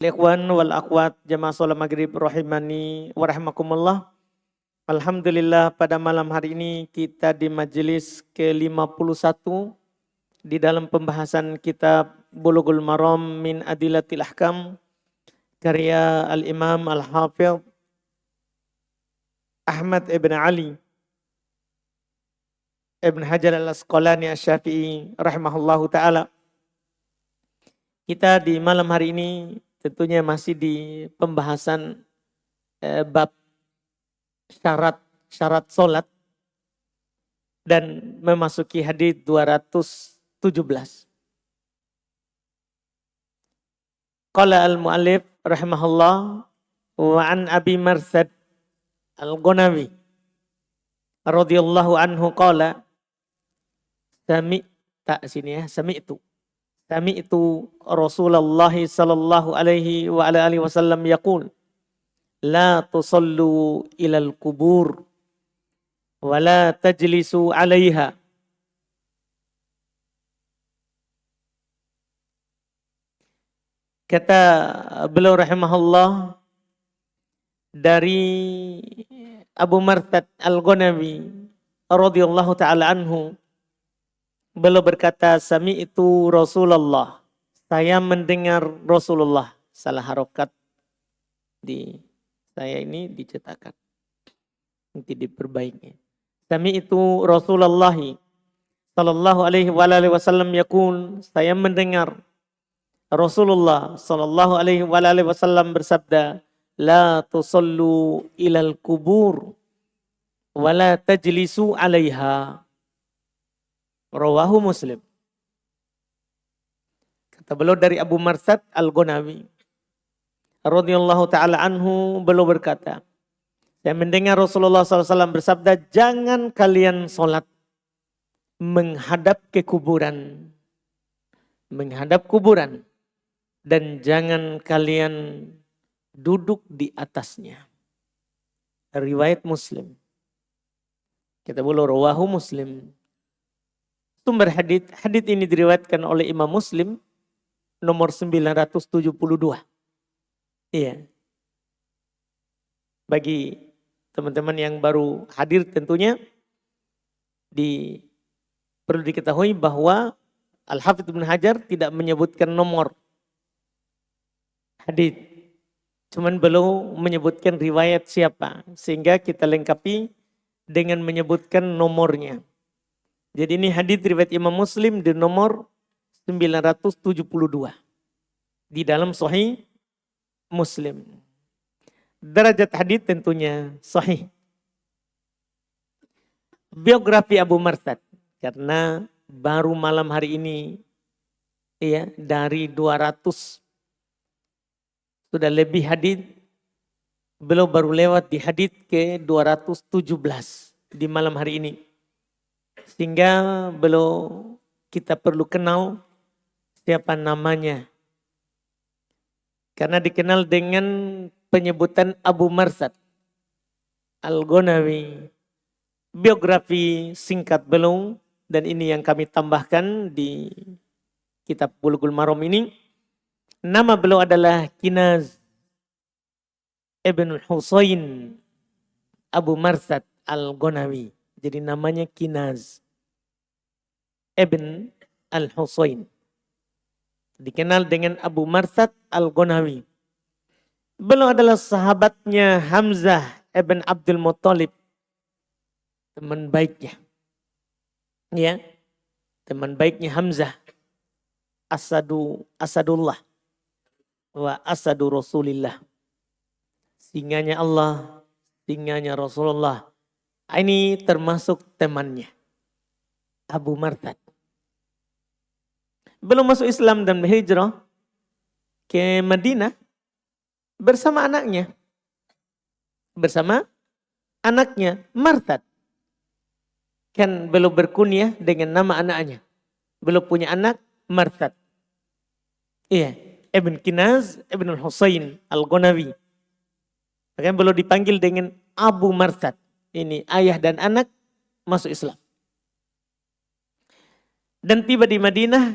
Ikhwan wal akhwat jamaah sholat maghrib rahimani wa rahimakumullah. Alhamdulillah pada malam hari ini kita di majelis ke-51 di dalam pembahasan kitab Bulughul Maram min Adillatil Ahkam karya Al-Imam Al-Hafidh Ahmad ibn Ali ibn Hajar Al-Asqalani Asy-Syafi'i rahimahullahu ta'ala. Kita di malam hari ini tentunya masih di pembahasan bab syarat solat dan memasuki hadis 217. Qala al-mu'allif rahimahullah wa an Abi Marsad al-Ghanawi radhiyallahu anhu qala Sami'tu Rasulullah sallallahu alaihi wa ala alihi wasallam yaqul la tusallu ilal kubur wa la tajlisu 'alaiha. Kata beliau rahimahullah dari Abu Marsad al-Ghanawi radhiyallahu taala anhu, beliau berkata, sami'tu Rasulullah, saya mendengar Rasulullah. Salah harokat di saya ini dicetakan, nanti diperbaiki. Sami'tu Rasulullah sallallahu alaihi wasallam yaqul, saya mendengar Rasulullah sallallahu alaihi wasallam bersabda, la tusallu ilal kubur wa la tajlisu 'alaiha. Rawahu Muslim. Kata beliau dari Abu Marsad al-Ghanawi radhiyallahu taala anhu, beliau berkata, saya mendengar Rasulullah SAW bersabda, jangan kalian sholat menghadap ke kuburan, menghadap kuburan, dan jangan kalian duduk di atasnya. Riwayat Muslim. Kata beliau, rawahu Muslim. Sumber hadits ini diriwayatkan oleh Imam Muslim nomor 972. Iya. Bagi teman-teman yang baru hadir tentunya perlu diketahui bahwa Al-Hafidh Ibn Hajar tidak menyebutkan nomor hadits. Cuman belum menyebutkan riwayat siapa, sehingga kita lengkapi dengan menyebutkan nomornya. Jadi ini hadits riwayat Imam Muslim di nomor 972 di dalam Sahih Muslim. Derajat hadits tentunya sahih. Biografi Abu Marsad, karena baru malam hari ini ya dari 200 sudah lebih hadits, beliau baru lewat di hadits ke 217 di malam hari ini. Sehingga kita perlu kenal siapa namanya. Karena dikenal dengan penyebutan Abu Marsad al-Ghanawi. Biografi singkat beliau, dan ini yang kami tambahkan di kitab Bulughul Maram ini. Nama beliau adalah Kinaz ibn Husain Abu Marsad al-Ghanawi. Jadi namanya Kinaz ibn al-Husain. Dikenal dengan Abu Marsad al-Ghanawi. Beliau adalah sahabatnya Hamzah ibn Abdul Muttalib. Teman baiknya. Ya. Teman baiknya Hamzah. Asadullah. Wa asadu Rasulillah. Singanya Allah. Singanya Rasulullah. Ini termasuk temannya. Abu Marsad. Belum masuk Islam dan berhijrah ke Madinah bersama anaknya. Bersama anaknya Marsad. Kan belum berkunyah dengan nama anaknya. Belum punya anak Marsad. Iya, Ibn Kinaz, Ibn Husain al-Ghanawi. Makanya belum dipanggil dengan Abu Marsad. Ini ayah dan anak masuk Islam. Dan tiba di Madinah,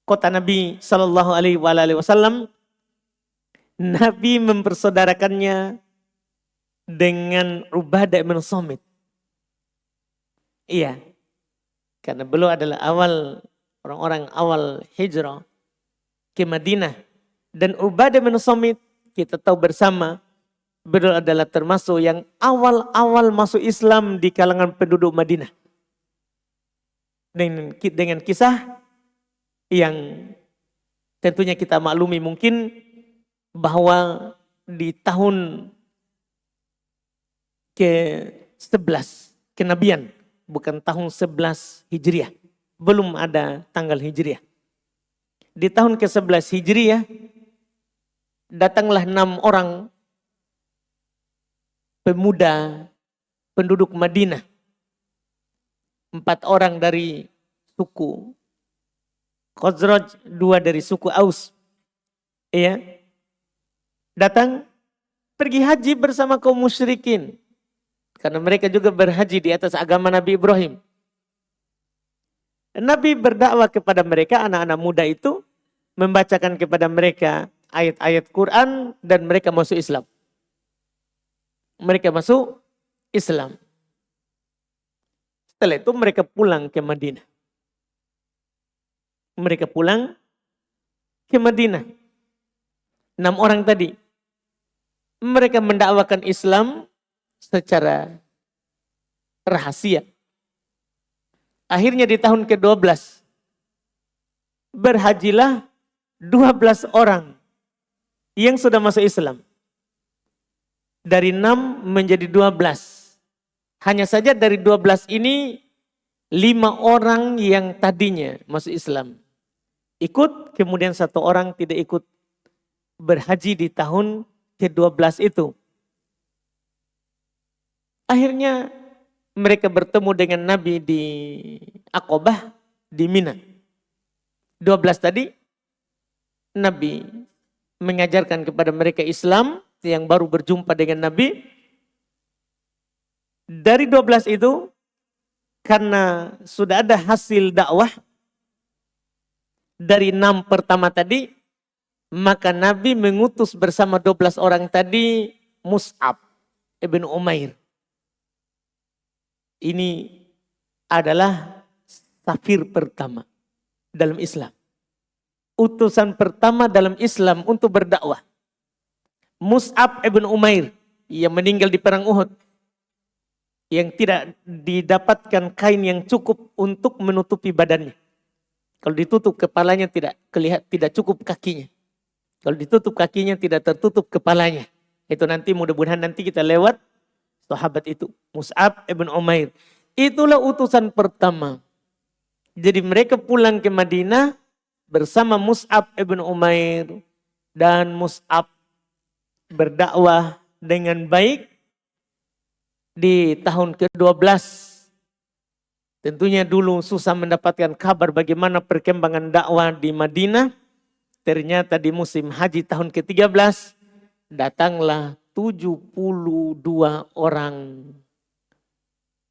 kota Nabi Sallallahu Alaihi Wasallam Nabi mempersaudarakannya dengan Ubadah bin Samit. Iya. Karena beliau adalah orang-orang awal hijrah ke Madinah. Dan Ubadah bin Samit kita tahu bersama, beliau adalah termasuk yang awal-awal masuk Islam di kalangan penduduk Madinah. Dengan kisah yang tentunya kita maklumi mungkin bahwa di tahun ke-11 kenabian, bukan tahun 11 Hijriah. Belum ada tanggal Hijriah. Di tahun ke-11 Hijriah, datanglah 6 orang pemuda penduduk Madinah. 4 orang dari suku Khazraj, 2 dari suku Aus. Iya. Datang pergi haji bersama kaum musyrikin. Karena mereka juga berhaji di atas agama Nabi Ibrahim. Nabi berdakwah kepada mereka, anak-anak muda itu, membacakan kepada mereka ayat-ayat Quran dan mereka masuk Islam. Mereka masuk Islam. Setelah itu mereka pulang ke Madinah. Mereka pulang ke Madinah. 6 orang tadi. Mereka mendakwakan Islam secara rahasia. Akhirnya di tahun ke-12 berhajilah 12 orang yang sudah masuk Islam. Dari 6 menjadi 12. Hanya saja dari 12 ini 5 orang yang tadinya masuk Islam ikut, kemudian 1 orang tidak ikut berhaji di tahun ke-12 itu. Akhirnya mereka bertemu dengan Nabi di Aqabah di Mina. 12 tadi Nabi mengajarkan kepada mereka Islam yang baru berjumpa dengan Nabi. Dari 12 itu, karena sudah ada hasil dakwah dari 6 pertama tadi, maka Nabi mengutus bersama 12 orang tadi Mus'ab ibn Umair. Ini adalah safir pertama dalam Islam. Utusan pertama dalam Islam untuk berdakwah. Mus'ab ibn Umair yang meninggal di perang Uhud, yang tidak didapatkan kain yang cukup untuk menutupi badannya. Kalau ditutup kepalanya tidak cukup kakinya. Kalau ditutup kakinya tidak tertutup kepalanya. Itu nanti mudah-mudahan nanti kita lewat sahabat itu, Mus'ab ibn Umair. Itulah utusan pertama. Jadi mereka pulang ke Madinah bersama Mus'ab ibn Umair, dan Mus'ab berdakwah dengan baik. Di tahun ke-12 tentunya dulu susah mendapatkan kabar bagaimana perkembangan dakwah di Madinah. Ternyata di musim haji tahun ke-13 datanglah 72 orang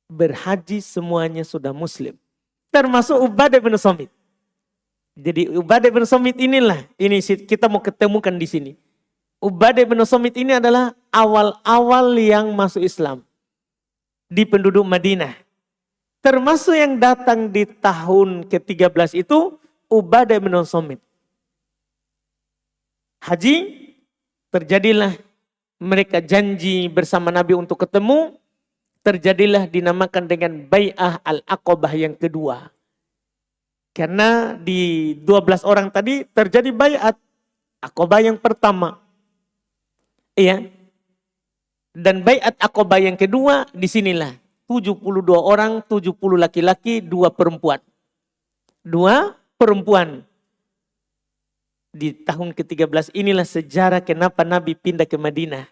berhaji, semuanya sudah muslim. Termasuk Ubadah bin Samit. Jadi Ubadah bin Samit inilah, ini kita mau ketemukan di sini. Ubadah bin Samit ini adalah awal-awal yang masuk Islam di penduduk Madinah. Termasuk yang datang di tahun ke-13 itu Ubadah bin Samit. Haji, terjadilah mereka janji bersama Nabi untuk ketemu. Terjadilah dinamakan dengan Bai'ah Al-Aqabah yang kedua. Karena di 12 orang tadi terjadi Bai'at Aqabah yang pertama. Iya. Dan Bai'at Aqabah yang kedua disinilah 72 orang, 70 laki-laki, 2 perempuan. 2 perempuan. Di tahun ke-13 inilah sejarah kenapa Nabi pindah ke Madinah.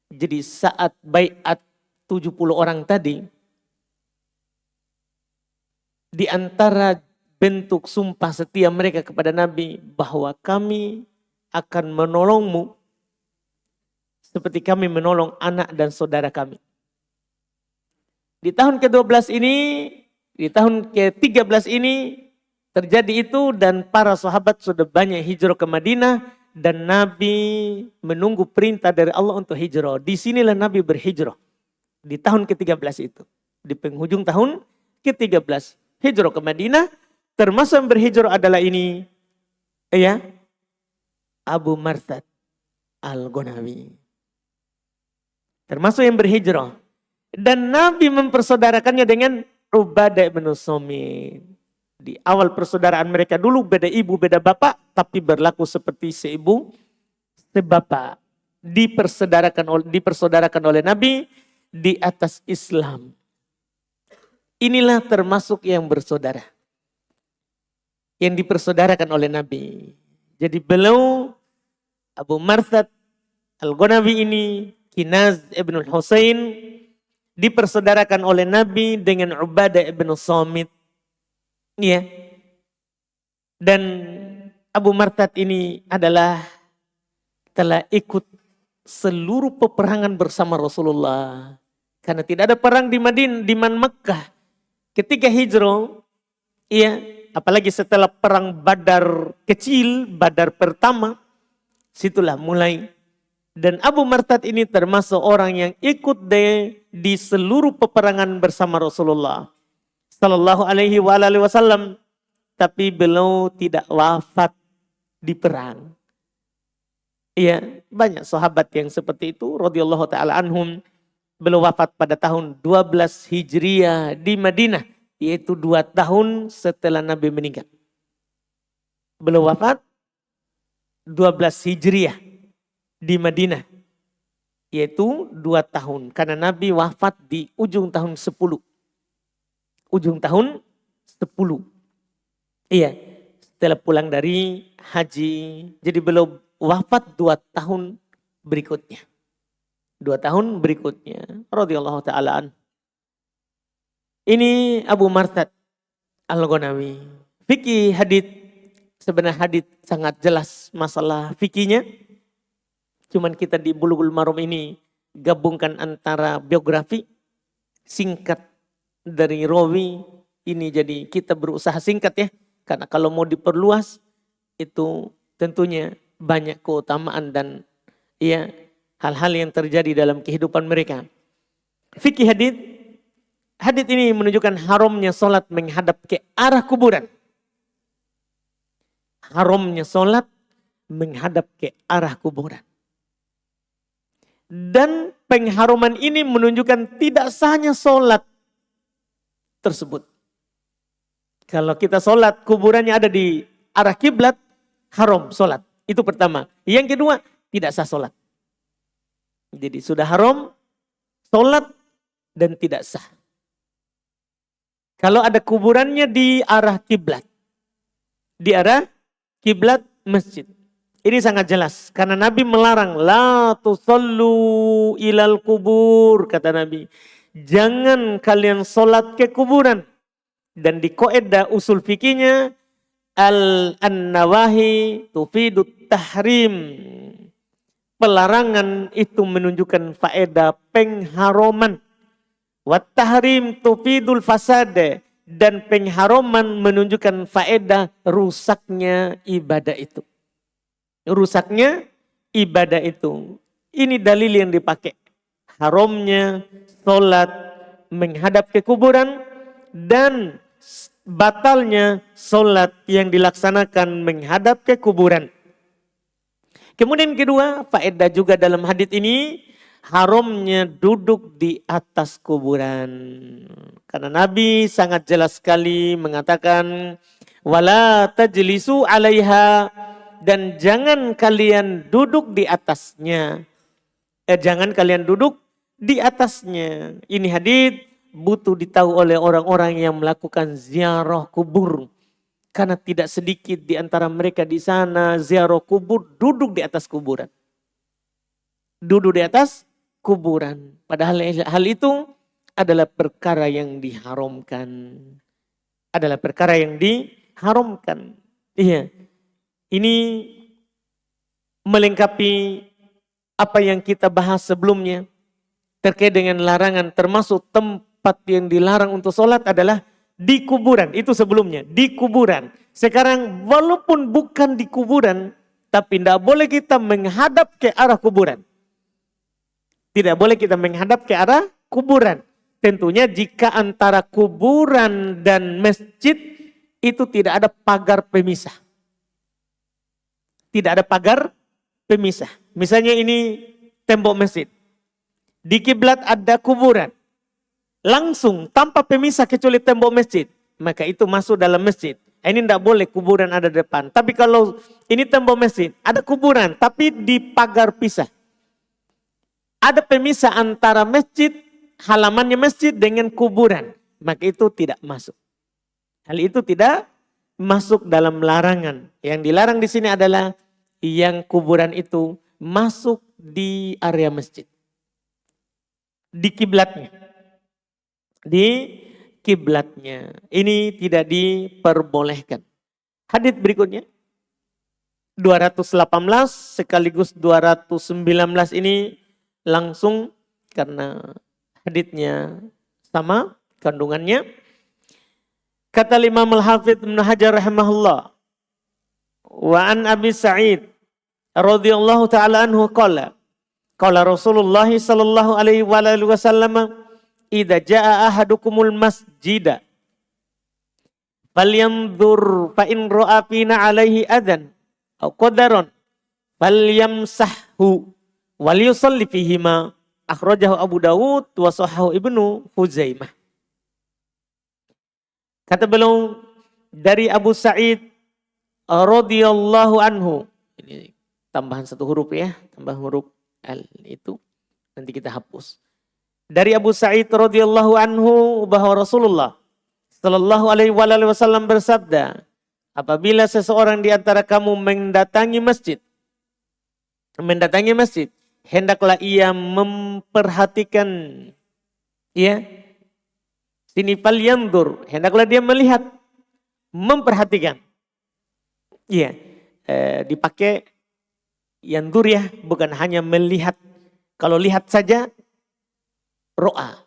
Jadi saat Bai'at 70 orang tadi, di antara bentuk sumpah setia mereka kepada Nabi bahwa kami akan menolongmu seperti kami menolong anak dan saudara kami. Di tahun ke-12 ini, di tahun ke-13 ini terjadi itu, dan para sahabat sudah banyak hijrah ke Madinah. dan Nabi menunggu perintah dari Allah untuk hijrah. Disinilah Nabi berhijrah. Di tahun ke-13 itu. Di penghujung tahun ke-13. Hijrah ke Madinah. Termasuk yang berhijrah adalah ini. Ya, Abu Marthad Al-Ghunawi. Termasuk yang berhijrah. Dan Nabi mempersaudarakannya dengan Ubadah bin Samit. Di awal persaudaraan mereka dulu beda ibu, beda bapak. Tapi berlaku seperti seibu, sebapak. Dipersaudarakan oleh Nabi di atas Islam. Inilah termasuk yang bersaudara. Yang dipersaudarakan oleh Nabi. Jadi beliau Abu Marthad Al-Ghunawi ini, Kinaz ibn Husain, dipersaudarakan oleh Nabi dengan Ubadah ibn Samit. Ya. Dan Abu Marthad ini telah ikut seluruh peperangan bersama Rasulullah. Karena tidak ada perang di Makkah. Ketika hijrah, ya, apalagi setelah perang Badar kecil, Badar pertama, situlah mulai. Dan Abu Marthad ini termasuk orang yang ikut di seluruh peperangan bersama Rasulullah Sallallahu alaihi wasallam. Tapi beliau tidak wafat di perang. Iya, banyak sahabat yang seperti itu radhiyallahu taala anhum. Beliau wafat pada tahun 12 Hijriah di Madinah, yaitu 2 tahun setelah Nabi meninggal. Beliau wafat 12 Hijriah di Madinah, yaitu 2 tahun. Karena Nabi wafat di ujung tahun 10. Ujung tahun 10. Iya, setelah pulang dari haji. Jadi beliau wafat 2 tahun berikutnya. 2 tahun berikutnya. Radhiyallahu ta'ala an. Ini Abu Marthad Al-Ghunawi. Fikih hadits, sebenarnya hadits sangat jelas masalah fikihnya. Cuman kita di Bulughul Maram ini gabungkan antara biografi singkat dari rawi ini, jadi kita berusaha singkat ya. Karena kalau mau diperluas itu tentunya banyak keutamaan dan ya hal-hal yang terjadi dalam kehidupan mereka. Fikih hadits ini menunjukkan haramnya sholat menghadap ke arah kuburan. Haramnya sholat menghadap ke arah kuburan. Dan pengharuman ini menunjukkan tidak sahnya sholat tersebut. Kalau kita sholat kuburannya ada di arah kiblat, haram sholat. Itu pertama. Yang kedua, tidak sah sholat. Jadi sudah haram sholat dan tidak sah. Kalau ada kuburannya di arah kiblat, di arah kiblat masjid. Ini sangat jelas. Karena Nabi melarang. La tusallu ilal kubur. Kata Nabi. Jangan kalian sholat ke kuburan. Dan di qaedah usul fikihnya. An-nawahi tufidut tahrim. Pelarangan itu menunjukkan faedah pengharuman. Wat tahrim tufidul fasad. Dan pengharuman menunjukkan faedah rusaknya ibadah itu. Rusaknya ibadah itu. Ini dalil yang dipakai. Haramnya sholat menghadap ke kuburan dan batalnya sholat yang dilaksanakan menghadap ke kuburan. Kemudian kedua, faedah juga dalam hadits ini, haramnya duduk di atas kuburan. Karena Nabi sangat jelas sekali mengatakan, wala tajlisu 'alaiha, dan jangan kalian duduk di atasnya. Jangan kalian duduk di atasnya. Ini hadits butuh ditahu oleh orang-orang yang melakukan ziarah kubur. Karena tidak sedikit di antara mereka di sana ziarah kubur duduk di atas kuburan. Duduk di atas kuburan. Padahal hal itu adalah perkara yang diharamkan. Adalah perkara yang diharamkan. Iya. Ini melengkapi apa yang kita bahas sebelumnya terkait dengan larangan, termasuk tempat yang dilarang untuk sholat adalah di kuburan. Itu sebelumnya, di kuburan. Sekarang walaupun bukan di kuburan, Tapi tidak boleh kita menghadap ke arah kuburan. Tidak boleh kita menghadap ke arah kuburan. Tentunya jika antara kuburan dan masjid itu tidak ada pagar pemisah. Tidak ada pagar pemisah. Misalnya ini tembok masjid. Di kiblat ada kuburan. Langsung tanpa pemisah kecuali tembok masjid. Maka itu masuk dalam masjid. Ini tidak boleh kuburan ada di depan. Tapi kalau ini tembok masjid, ada kuburan tapi di pagar pisah. Ada pemisah antara masjid, halamannya masjid dengan kuburan. Maka itu tidak masuk. Hal itu tidak masuk dalam larangan. Yang dilarang di sini adalah yang kuburan itu masuk di area masjid. Di kiblatnya. Di kiblatnya. Ini tidak diperbolehkan. Hadits berikutnya. 218 sekaligus 219 ini langsung karena haditsnya sama kandungannya. Kata Imam Al-Hafidz Ibnu Hajar rahimahullah. Wa an Abi Sa'id radhiyallahu ta'ala anhu qala. Qala Rasulullah sallallahu alaihi wasallam, "Idza jaa ahadukumul masjida falyanzur fa in ra'a fina alaihi adan aw qadaron falyamsahhu wal yusalli fihima." Akhrajahu Abu Dawud wa sahahu Ibnu Huzaimah. Kata beliau dari Abu Sa'id radhiyallahu anhu. Ini tambahan satu huruf ya, tambah huruf al itu nanti kita hapus. Dari Abu Sa'id radhiyallahu anhu bahwa Rasulullah sallallahu alaihi wasallam bersabda, apabila seseorang di antara kamu mendatangi masjid, hendaklah ia memperhatikan, ya, sini falyanzur, hendaklah dia melihat, memperhatikan, ya, dipakai yanzur ya, bukan hanya melihat. Kalau lihat saja ro'a.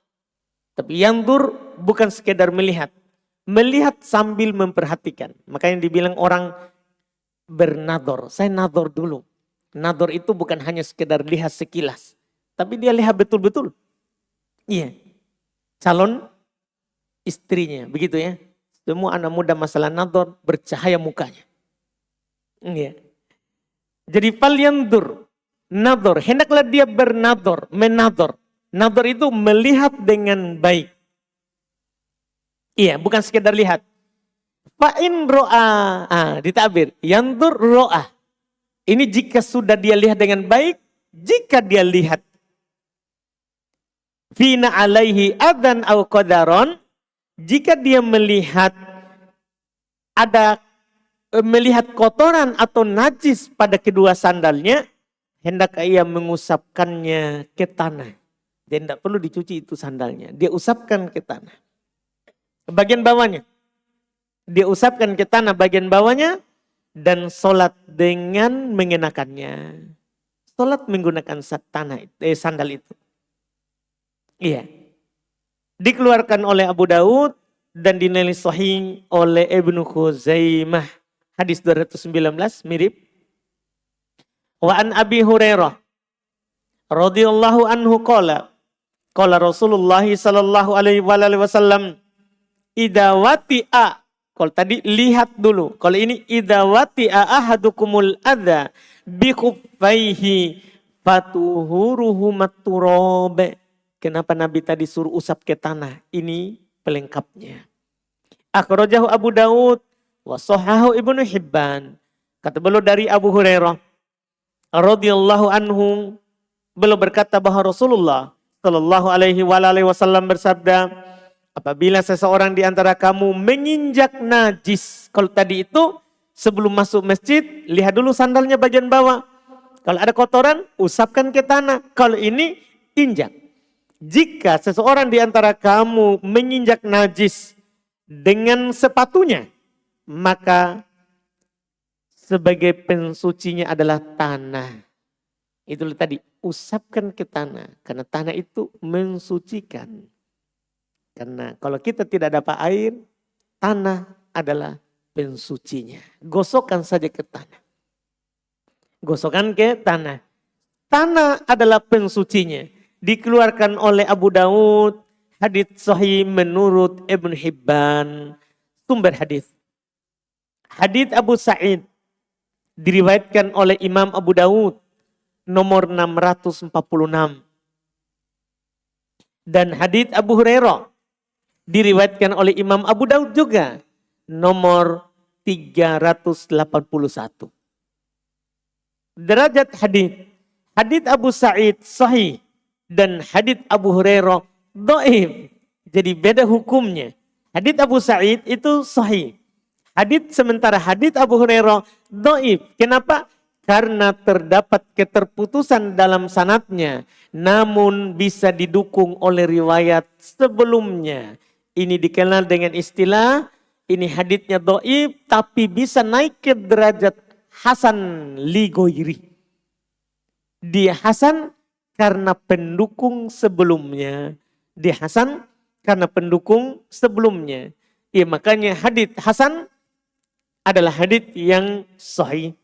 Tapi yanzur bukan sekedar melihat. Melihat sambil memperhatikan. Makanya dibilang orang bernador. Saya nador dulu. Nador itu bukan hanya sekedar lihat sekilas. Tapi dia lihat betul-betul. Iya. Calon istrinya. Begitu ya. Semua anak muda masalah nador bercahaya mukanya. Iya. Jadi falyanzur. Nador. Hendaklah dia bernador. Menador. Nador itu melihat dengan baik. Iya, bukan sekedar lihat. Fa'in ro'a. Ditabir. Yanzur ro'a. Ini jika sudah dia lihat dengan baik. Jika dia lihat. Fina alaihi adhan au qadaron. Jika dia melihat. Melihat kotoran atau najis pada kedua sandalnya. Hendak ia mengusapkannya ke tanah. Dia tidak perlu dicuci itu sandalnya. Dia usapkan ke tanah. Bagian bawahnya. Dia usapkan ke tanah bagian bawahnya. Dan sholat dengan mengenakannya. Sholat menggunakan sandal itu. Iya. Dikeluarkan oleh Abu Dawud. Dan dinilai sahih oleh Ibnu Khuzaimah. Hadis 219 mirip. Wa an Abi Hurairah radhiyallahu anhu qala Rasulullah sallallahu alaihi wasallam idza wati'a. Kalau tadi lihat dulu. Kalau ini idza wati'a ahadukumul adza bi khuffaihi fatuhuruhu maturab. Kenapa Nabi tadi suruh usap ke tanah? Ini pelengkapnya. Akhrajahu Abu Dawud wa sahahu Ibnu Hibban. Kata beliau dari Abu Hurairah radhiyallahu anhu, beliau berkata bahwa Rasulullah sallallahu alaihi wasallam bersabda, apabila seseorang di antara kamu menginjak najis, kalau tadi itu sebelum masuk masjid, lihat dulu sandalnya bagian bawah. Kalau ada kotoran, usapkan ke tanah. Kalau ini injak. Jika seseorang di antara kamu menginjak najis dengan sepatunya, maka sebagai pensucinya adalah tanah. Itu tadi, usapkan ke tanah. Karena tanah itu mensucikan. Karena kalau kita tidak dapat air, tanah adalah pensucinya. Gosokkan saja ke tanah. Gosokkan ke tanah. Tanah adalah pensucinya. Dikeluarkan oleh Abu Daud. Hadits sahih menurut Ibn Hibban. Sumber hadis. Hadits Abu Sa'id. Diriwayatkan oleh Imam Abu Daud. Nomor 646. Dan hadits Abu Hurairah. Diriwayatkan oleh Imam Abu Daud juga. Nomor 381. Derajat hadits. Hadits Abu Sa'id sahih. Dan hadits Abu Hurairah dhaif. Jadi beda hukumnya. Hadits Abu Sa'id itu sahih. Sementara hadits Abu Hurairah dhaif. Kenapa? Karena terdapat keterputusan dalam sanadnya. Namun bisa didukung oleh riwayat sebelumnya. Ini dikenal dengan istilah, ini haditsnya dhaif tapi bisa naik ke derajat hasan li ghairi. Dia hasan karena pendukung sebelumnya. Dia hasan karena pendukung sebelumnya. Ya, makanya hadits hasan adalah hadits yang sahih.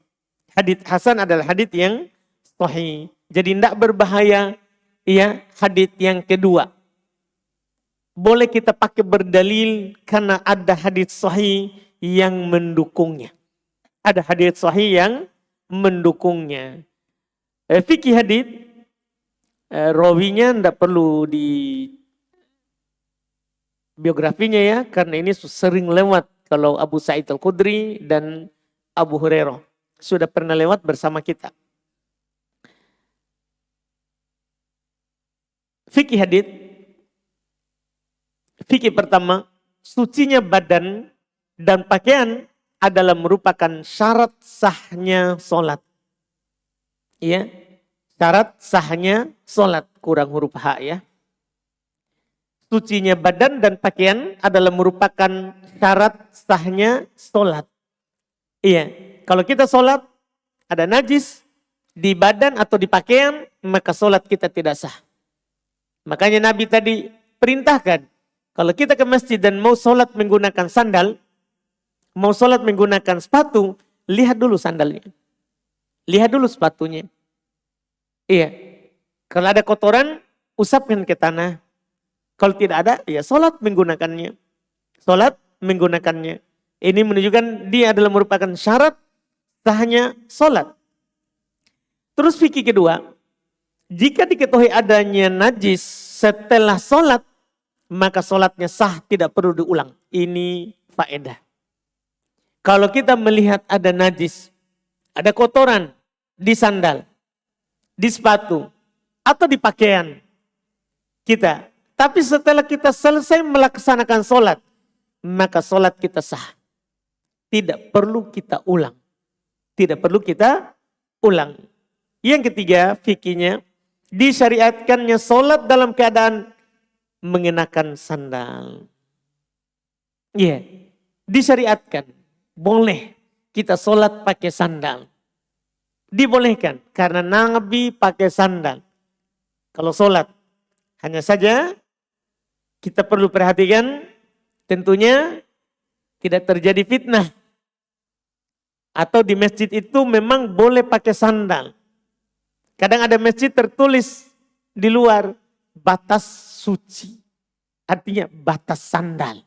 Hadits hasan adalah hadits yang sahih. Jadi tidak berbahaya. Ya, hadits yang kedua. Boleh kita pakai berdalil karena ada hadits sahih yang mendukungnya. Ada hadits sahih yang mendukungnya. Fikih hadits, rawinya tidak perlu di biografinya ya, karena ini sering lewat. Kalau Abu Sa'id Al-Khudri dan Abu Hurairah sudah pernah lewat bersama kita. Fikih hadits. Fikih pertama, sucinya badan dan pakaian adalah merupakan syarat sahnya sholat. Ya, syarat sahnya sholat, kurang huruf H ya. Sucinya badan dan pakaian adalah merupakan syarat sahnya sholat. Iya, kalau kita sholat ada najis di badan atau di pakaian, maka sholat kita tidak sah. Makanya Nabi tadi perintahkan, kalau kita ke masjid dan mau sholat menggunakan sandal, mau sholat menggunakan sepatu, lihat dulu sandalnya. Lihat dulu sepatunya. Iya, kalau ada kotoran, usapkan ke tanah. Kalau tidak ada, ya sholat menggunakannya. Sholat menggunakannya. Ini menunjukkan dia adalah merupakan syarat sahnya sholat. Terus fikih kedua, jika diketahui adanya najis setelah sholat, maka sholatnya sah, tidak perlu diulang. Ini faedah. Kalau kita melihat ada najis, ada kotoran di sandal, di sepatu, atau di pakaian kita. Tapi setelah kita selesai melaksanakan sholat, maka sholat kita sah. Tidak perlu kita ulang. Tidak perlu kita ulang. Yang ketiga, fikihnya, disyariatkannya sholat dalam keadaan mengenakan sandal. Iya, disyariatkan. Boleh kita sholat pakai sandal. Dibolehkan karena Nabi pakai sandal. Kalau sholat, hanya saja kita perlu perhatikan tentunya tidak terjadi fitnah. Atau di masjid itu memang boleh pakai sandal. Kadang ada masjid tertulis di luar batas suci. Artinya batas sandal.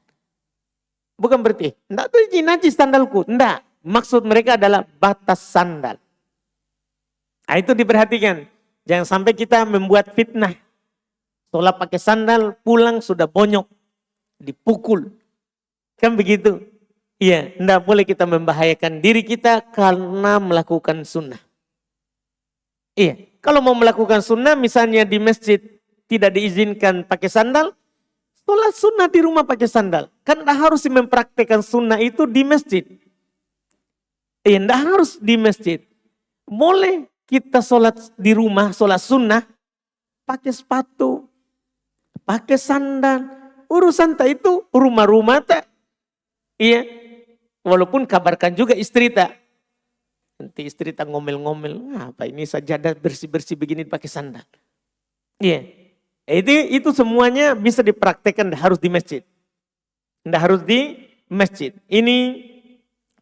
Bukan berarti, enggak tuh najis sandalku. Enggak, maksud mereka adalah batas sandal. Nah, itu diperhatikan. Jangan sampai kita membuat fitnah. Sholat pakai sandal, pulang sudah bonyok. Dipukul. Kan begitu. Iya, enggak boleh kita membahayakan diri kita karena melakukan sunnah. Iya, kalau mau melakukan sunnah misalnya di masjid tidak diizinkan pakai sandal, sholat sunnah di rumah pakai sandal. Kan enggak harus mempraktekkan sunnah itu di masjid. Iya, enggak harus di masjid. Boleh kita sholat di rumah, sholat sunnah, pakai sepatu, pakai sandal. Urusan tak itu rumah-rumah tak. Iya, walaupun kabarkan juga istri tak. Nanti istri tak ngomel-ngomel, apa ini sajadah bersih-bersih begini pakai sandal. Iya, itu semuanya bisa dipraktekkan, harus di masjid. Tidak harus di masjid. Ini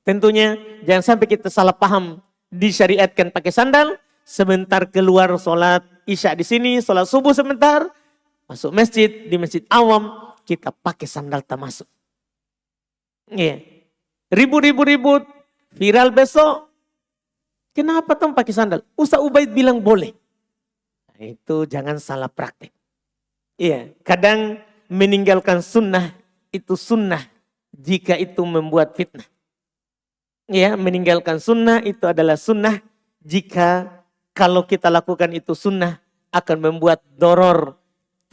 tentunya jangan sampai kita salah paham disyariatkan pakai sandal, sebentar keluar sholat isya di sini, sholat subuh sebentar, masuk masjid, di masjid awam, kita pakai sandal tak masuk. Iya. Ribut-ribut, viral besok, kenapa tuh pakai sandal? Ustaz Ubaid bilang boleh. Nah, itu jangan salah praktek. Iya, kadang meninggalkan sunnah itu sunnah jika itu membuat fitnah. Ya, meninggalkan sunnah itu adalah sunnah jika kalau kita lakukan itu sunnah akan membuat doror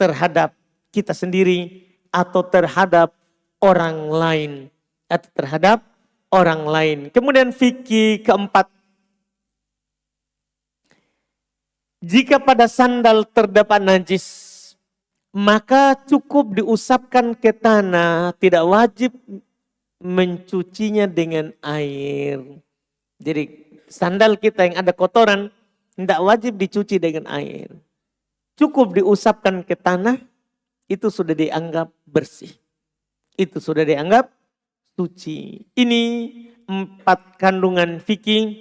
terhadap kita sendiri atau terhadap orang lain. Atau terhadap orang lain. Kemudian fikih keempat. Jika pada sandal terdapat najis, maka cukup diusapkan ke tanah, tidak wajib mencucinya dengan air. Jadi sandal kita yang ada kotoran, tidak wajib dicuci dengan air. Cukup diusapkan ke tanah, itu sudah dianggap bersih. Itu sudah dianggap suci. Ini 4 kandungan fikih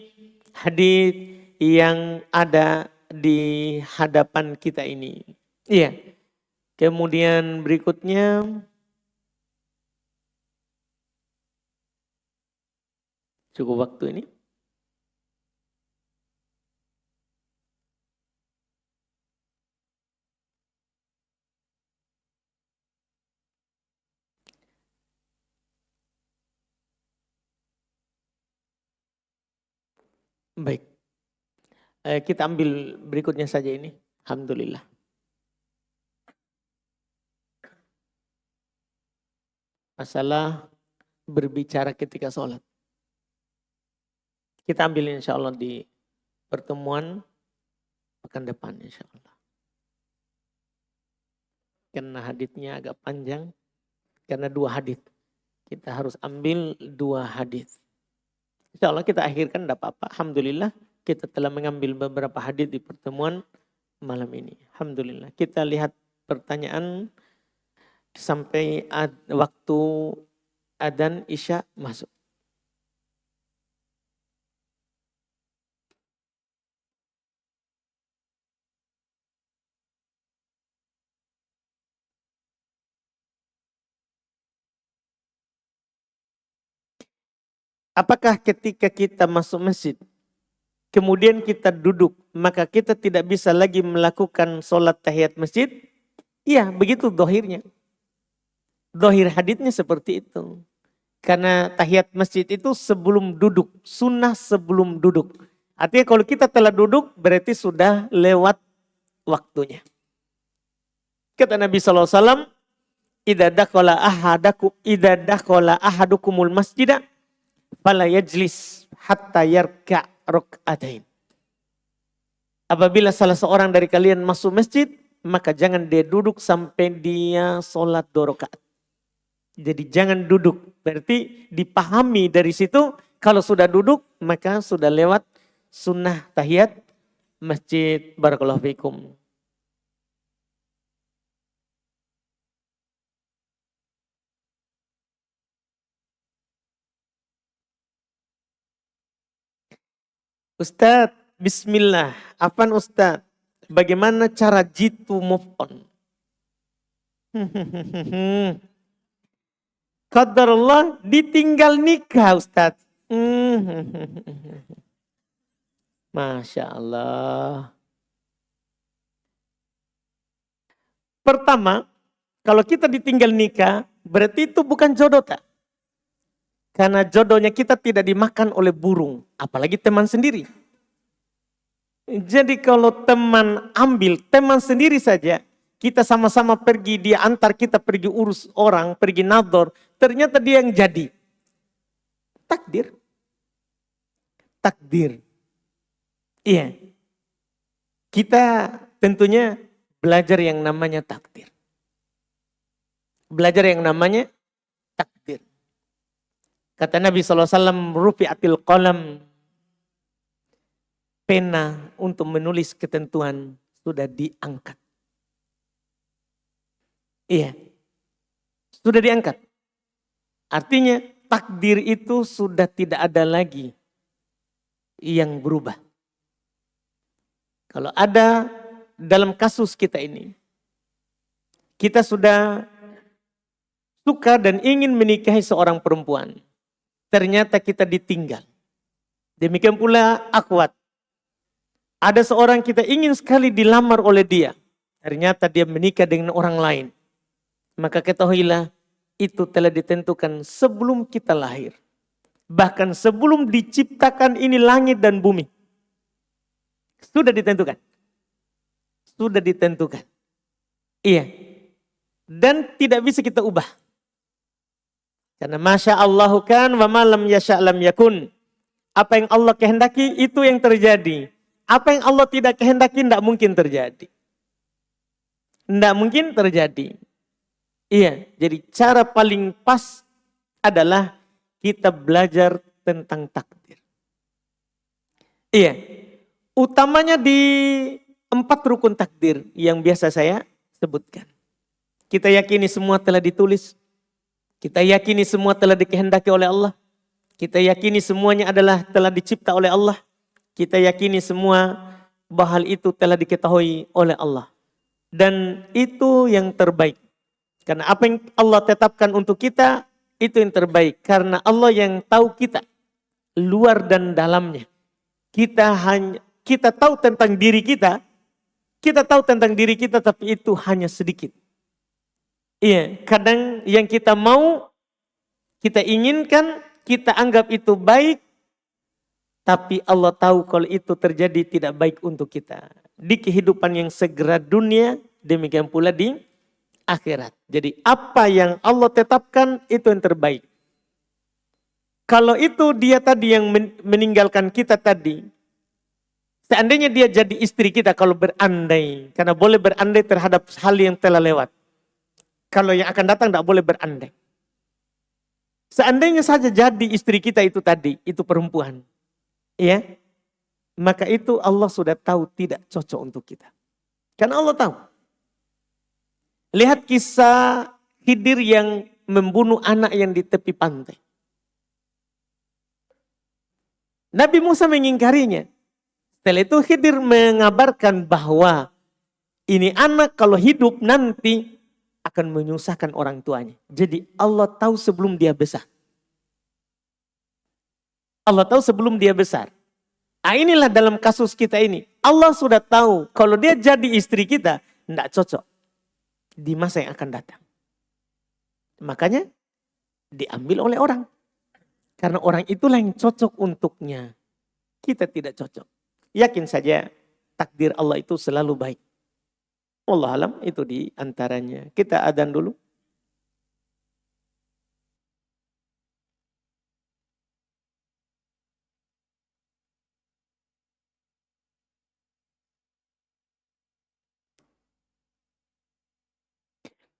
hadis yang ada di hadapan kita ini. Iya. Kemudian berikutnya cukup waktu ini. Baik. Kita ambil berikutnya saja ini. Alhamdulillah. Masalah berbicara ketika sholat. Kita ambil insya Allah di pertemuan pekan depan insya Allah. Karena haditsnya agak panjang. Karena 2 hadits. Kita harus ambil 2 hadits. Insya Allah kita akhirkan tidak apa-apa. Alhamdulillah kita telah mengambil beberapa hadits di pertemuan malam ini. Alhamdulillah. Kita lihat pertanyaan sampai waktu adzan isya masuk. Apakah ketika kita masuk masjid, kemudian kita duduk, maka kita tidak bisa lagi melakukan sholat tahiyat masjid? Iya, begitu dohirnya. Dohir haditsnya seperti itu. Karena tahiyat masjid itu sebelum duduk, sunnah sebelum duduk. Artinya kalau kita telah duduk, berarti sudah lewat waktunya. Kata Nabi SAW, idza dakhala ahadukumul masjidah fala yajlis hatta yarka' rak'atain. Apabila salah seorang dari kalian masuk masjid, maka jangan dia duduk sampai dia sholat 2 rakaat. Jadi jangan duduk. Berarti dipahami dari situ, kalau sudah duduk maka sudah lewat sunnah tahiyat masjid. Barakallahu fikum. Ustadz, bismillah. Afan Ustadz, bagaimana cara jitu move on? Qadarullah ditinggal nikah Ustadz. Masya Allah. Pertama, kalau kita ditinggal nikah, berarti itu bukan jodoh tak? Karena jodohnya kita tidak dimakan oleh burung, apalagi teman sendiri. Jadi kalau teman ambil, teman sendiri saja, kita sama-sama pergi, dia antar kita pergi urus orang, pergi nador, ternyata dia yang jadi. Takdir. Takdir. Iya. Kita tentunya belajar yang namanya takdir. Belajar yang namanya takdir. Kata Nabi SAW, rufi'atil qalam, pena untuk menulis ketentuan sudah diangkat. Iya, sudah diangkat. Artinya takdir itu sudah tidak ada lagi. yang berubah. Kalau ada dalam kasus kita ini, kita sudah suka dan ingin menikahi seorang perempuan, ternyata kita ditinggal. Demikian pula akhwat. Ada seorang kita ingin sekali dilamar oleh dia, ternyata dia menikah dengan orang lain. Maka ketahuilah itu telah ditentukan sebelum kita lahir. Bahkan sebelum diciptakan ini langit dan bumi. Sudah ditentukan. Sudah ditentukan. Iya. Dan tidak bisa kita ubah. Karena Masya Allahu kan wa ma lam yasha' lam yakun. Apa yang Allah kehendaki itu yang terjadi. Apa yang Allah tidak kehendaki tidak mungkin terjadi. Tidak mungkin terjadi. Iya, jadi cara paling pas adalah kita belajar tentang takdir. Iya, utamanya di 4 rukun takdir yang biasa saya sebutkan. Kita yakini semua telah ditulis. Kita yakini semua telah dikehendaki oleh Allah. Kita yakini semuanya adalah telah dicipta oleh Allah. Kita yakini semua bahwa hal itu telah diketahui oleh Allah. Dan itu yang terbaik. Karena apa yang Allah tetapkan untuk kita, itu yang terbaik. Karena Allah yang tahu kita, luar dan dalamnya. Kita tahu tentang diri kita, tapi itu hanya sedikit. Iya, kadang yang kita mau, kita inginkan, kita anggap itu baik, tapi Allah tahu kalau itu terjadi tidak baik untuk kita. Di kehidupan yang segera dunia, demikian pula di akhirat. Jadi apa yang Allah tetapkan itu yang terbaik. Kalau itu dia tadi yang meninggalkan kita tadi, seandainya dia jadi istri kita kalau berandai, karena boleh berandai terhadap hal yang telah lewat. Kalau yang akan datang tidak boleh berandai. Seandainya saja jadi istri kita itu tadi, itu perempuan. Ya, maka itu Allah sudah tahu tidak cocok untuk kita. Karena Allah tahu. Lihat kisah Khidir yang membunuh anak yang di tepi pantai. Nabi Musa mengingkarinya. Setelah itu Khidir mengabarkan bahwa ini anak kalau hidup nanti akan menyusahkan orang tuanya. Jadi Allah tahu sebelum dia besar. Allah tahu sebelum dia besar. Nah, inilah dalam kasus kita ini. Allah sudah tahu kalau dia jadi istri kita, tidak cocok di masa yang akan datang. Makanya diambil oleh orang. Karena orang itulah yang cocok untuknya. Kita tidak cocok. Yakin saja takdir Allah itu selalu baik. Wallahu alam, itu di antaranya. Kita adzan dulu.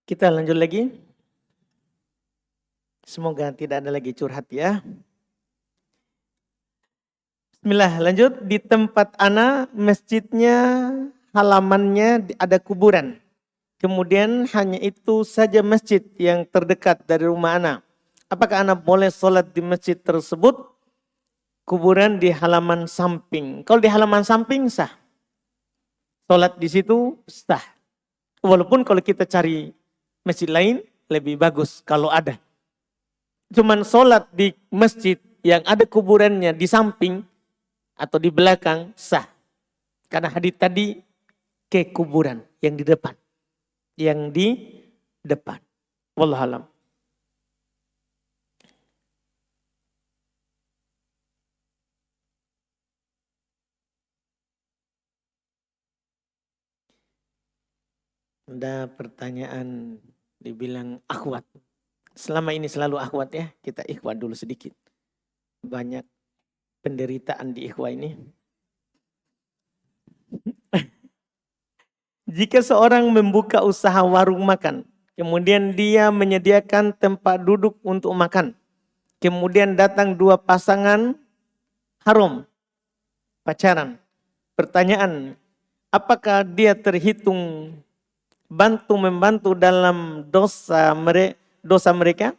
Kita lanjut lagi. Semoga tidak ada lagi curhat ya. Bismillah, lanjut. Di tempat ana masjidnya, halamannya ada kuburan. Kemudian hanya itu saja masjid yang terdekat dari rumah ana. Apakah ana boleh sholat di masjid tersebut? Kuburan di halaman samping. Kalau di halaman samping sah. Sholat di situ sah. Walaupun kalau kita cari masjid lain lebih bagus kalau ada. Cuman sholat di masjid yang ada kuburannya di samping atau di belakang sah. Karena hadits tadi ke kuburan yang di depan. Yang di depan. Wallahu alam. Ada pertanyaan dibilang akhwat. Selama ini selalu akhwat ya. Kita ikhwat dulu sedikit. Banyak penderitaan di ikhwah ini. Jika seorang membuka usaha warung makan. Kemudian dia menyediakan tempat duduk untuk makan. Kemudian datang 2 pasangan haram. Pacaran. Pertanyaan. Apakah dia terhitung membantu dalam dosa mereka?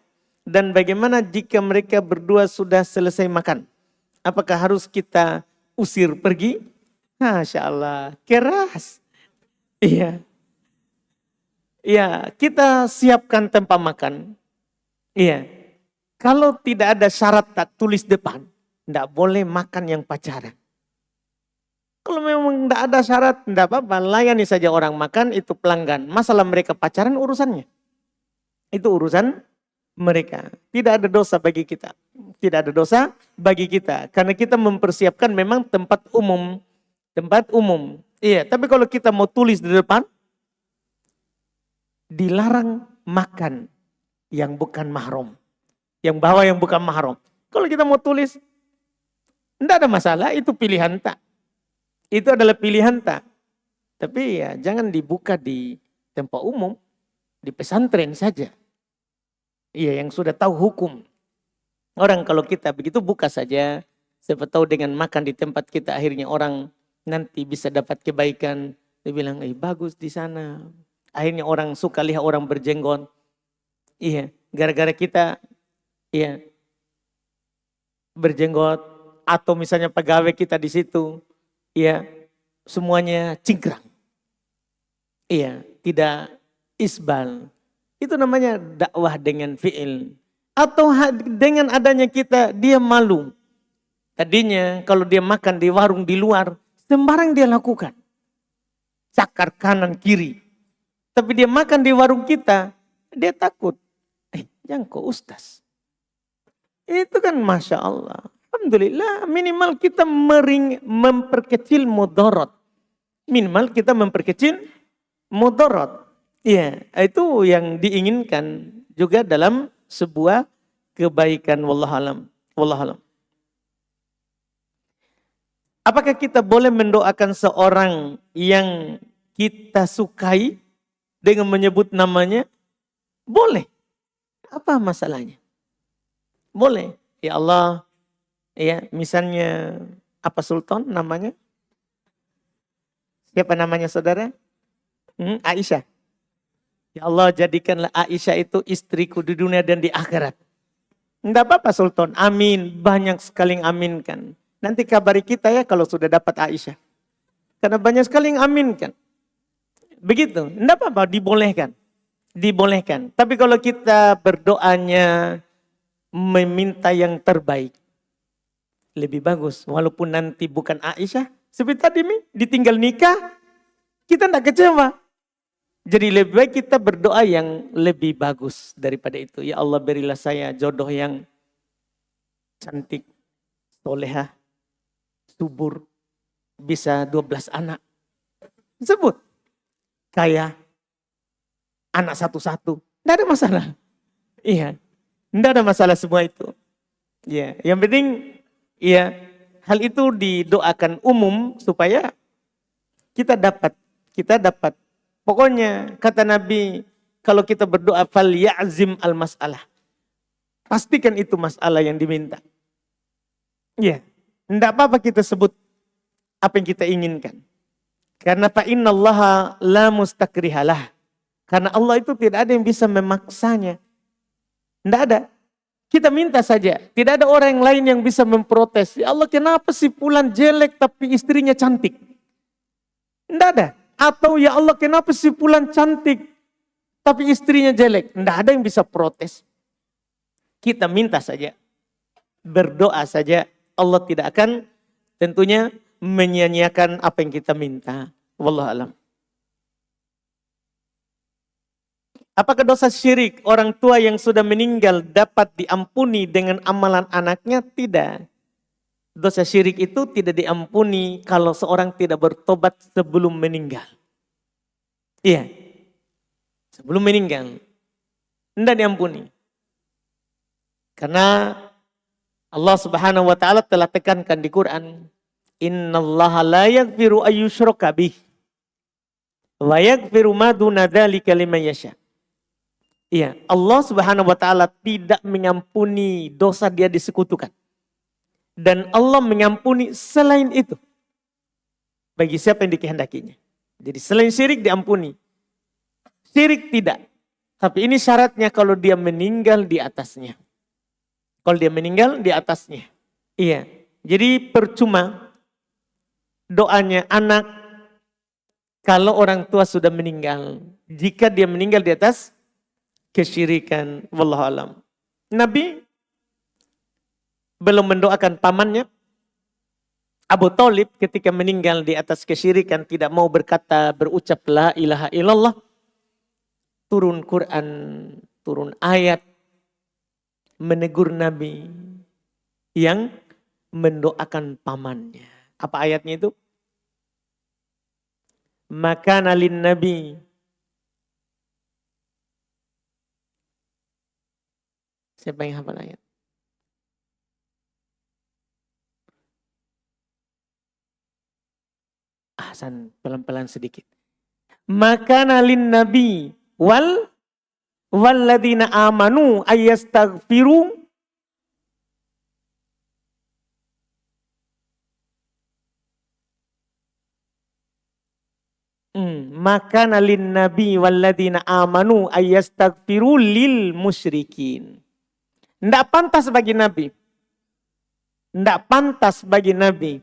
Dan bagaimana jika mereka berdua sudah selesai makan? Apakah harus kita usir pergi. Masya Allah, keras. Iya. Iya, kita siapkan tempat makan. Iya. Kalau tidak ada syarat tak tulis depan, tidak boleh makan yang pacaran. Kalau memang tidak ada syarat, tidak apa-apa. Layani saja orang makan, itu pelanggan. Masalah mereka pacaran urusannya. Itu urusan mereka. Tidak ada dosa bagi kita. Tidak ada dosa bagi kita. Karena kita mempersiapkan memang tempat umum. Tempat umum. Iya, tapi kalau kita mau tulis di depan, dilarang makan yang bukan mahram. Yang bawa yang bukan mahram. Kalau kita mau tulis, tidak ada masalah, itu pilihan tak. Itu adalah pilihan tak. Tapi ya jangan dibuka di tempat umum, di pesantren saja. Iya, yang sudah tahu hukum. Orang kalau kita begitu buka saja, siapa tahu dengan makan di tempat kita akhirnya orang nanti bisa dapat kebaikan. Dia bilang, bagus di sana. Akhirnya orang suka lihat orang berjenggot. Iya, gara-gara kita iya berjenggot atau misalnya pegawai kita di situ, iya semuanya cingkrang. Iya, tidak isbal. Itu namanya dakwah dengan fi'il. Atau dengan adanya kita, dia malu. Tadinya kalau dia makan di warung di luar, sembarang dia lakukan. Cakar kanan kiri. Tapi dia makan di warung kita, dia takut. Yang kok ustaz? Itu kan Masya Allah. Alhamdulillah minimal kita memperkecil mudarat. Minimal kita memperkecil mudarat. Iya, itu yang diinginkan juga dalam sebuah kebaikan. Wallahualam. Wallahualam. Apakah kita boleh mendoakan seorang yang kita sukai dengan menyebut namanya? Boleh. Apa masalahnya? Boleh. Ya Allah, ya misalnya apa Sultan namanya? Siapa namanya saudara? Aisyah. Ya Allah, jadikanlah Aisyah itu istriku di dunia dan di akhirat. Enggak apa-apa Sultan, amin. Banyak sekali yang aminkan. Nanti kabari kita ya kalau sudah dapat Aisyah. Karena banyak sekali yang aminkan. Begitu, enggak apa-apa, dibolehkan. Dibolehkan. Tapi kalau kita berdoanya meminta yang terbaik, lebih bagus. Walaupun nanti bukan Aisyah, seperti tadi ditinggal nikah, kita enggak kecewa. Jadi lebih baik kita berdoa yang lebih bagus daripada itu. Ya Allah, berilah saya jodoh yang cantik, solehah, subur, bisa 12 anak. Sebut. Kaya, anak satu-satu. Tidak ada masalah. Iya. Tidak ada masalah semua itu. Ya, yang penting ya hal itu didoakan umum supaya kita dapat. Pokoknya kata Nabi, kalau kita berdoa fal ya'zim al-mas'alah. Pastikan itu masalah yang diminta. Ya, tidak apa-apa kita sebut apa yang kita inginkan. Karena fa innallaha la mustakrihalah. Karena Allah itu tidak ada yang bisa memaksanya. Tidak ada. Kita minta saja. Tidak ada orang yang lain yang bisa memprotes. Ya Allah, kenapa si fulan jelek tapi istrinya cantik? Tidak ada. Atau ya Allah, kenapa si fulan cantik tapi istrinya jelek? Tidak ada yang bisa protes. Kita minta saja. Berdoa saja. Allah tidak akan tentunya menyia-nyiakan apa yang kita minta. Wallahualam. Apakah dosa syirik orang tua yang sudah meninggal dapat diampuni dengan amalan anaknya? Tidak. Dosa syirik itu tidak diampuni kalau seorang tidak bertobat sebelum meninggal. Iya. Sebelum meninggal. Tidak diampuni. Karena Allah Subhanahu wa taala telah tekankan di Quran, innallaha la yaghfiru ayyushraka bih wa yaghfiru ma duna dzalika liman yasha. Iya, Allah Subhanahu wa taala tidak mengampuni dosa dia disekutukan. Dan Allah mengampuni selain itu bagi siapa yang dikehendakinya. Jadi selain syirik diampuni. Syirik tidak. Tapi ini syaratnya kalau dia meninggal di atasnya. Kalau dia meninggal di atasnya. Iya. Jadi percuma doanya anak kalau orang tua sudah meninggal. Jika dia meninggal di atas kesyirikan. Wallahu alam. Nabi belum mendoakan pamannya Abu Thalib ketika meninggal di atas kesyirikan, tidak mau berucap la ilaha illallah. Turun Quran, turun ayat menegur Nabi yang mendoakan pamannya. Apa ayatnya itu? Makana lin Nabi. Siapa yang hafal ayat? Ahsan, pelan-pelan sedikit. Makana lin Nabi walladzina amanu ayastaghfiru makana lin Nabi walladzina amanu ayastaghfiru lil musyrikin. Tidak pantas bagi Nabi. Tidak pantas bagi Nabi.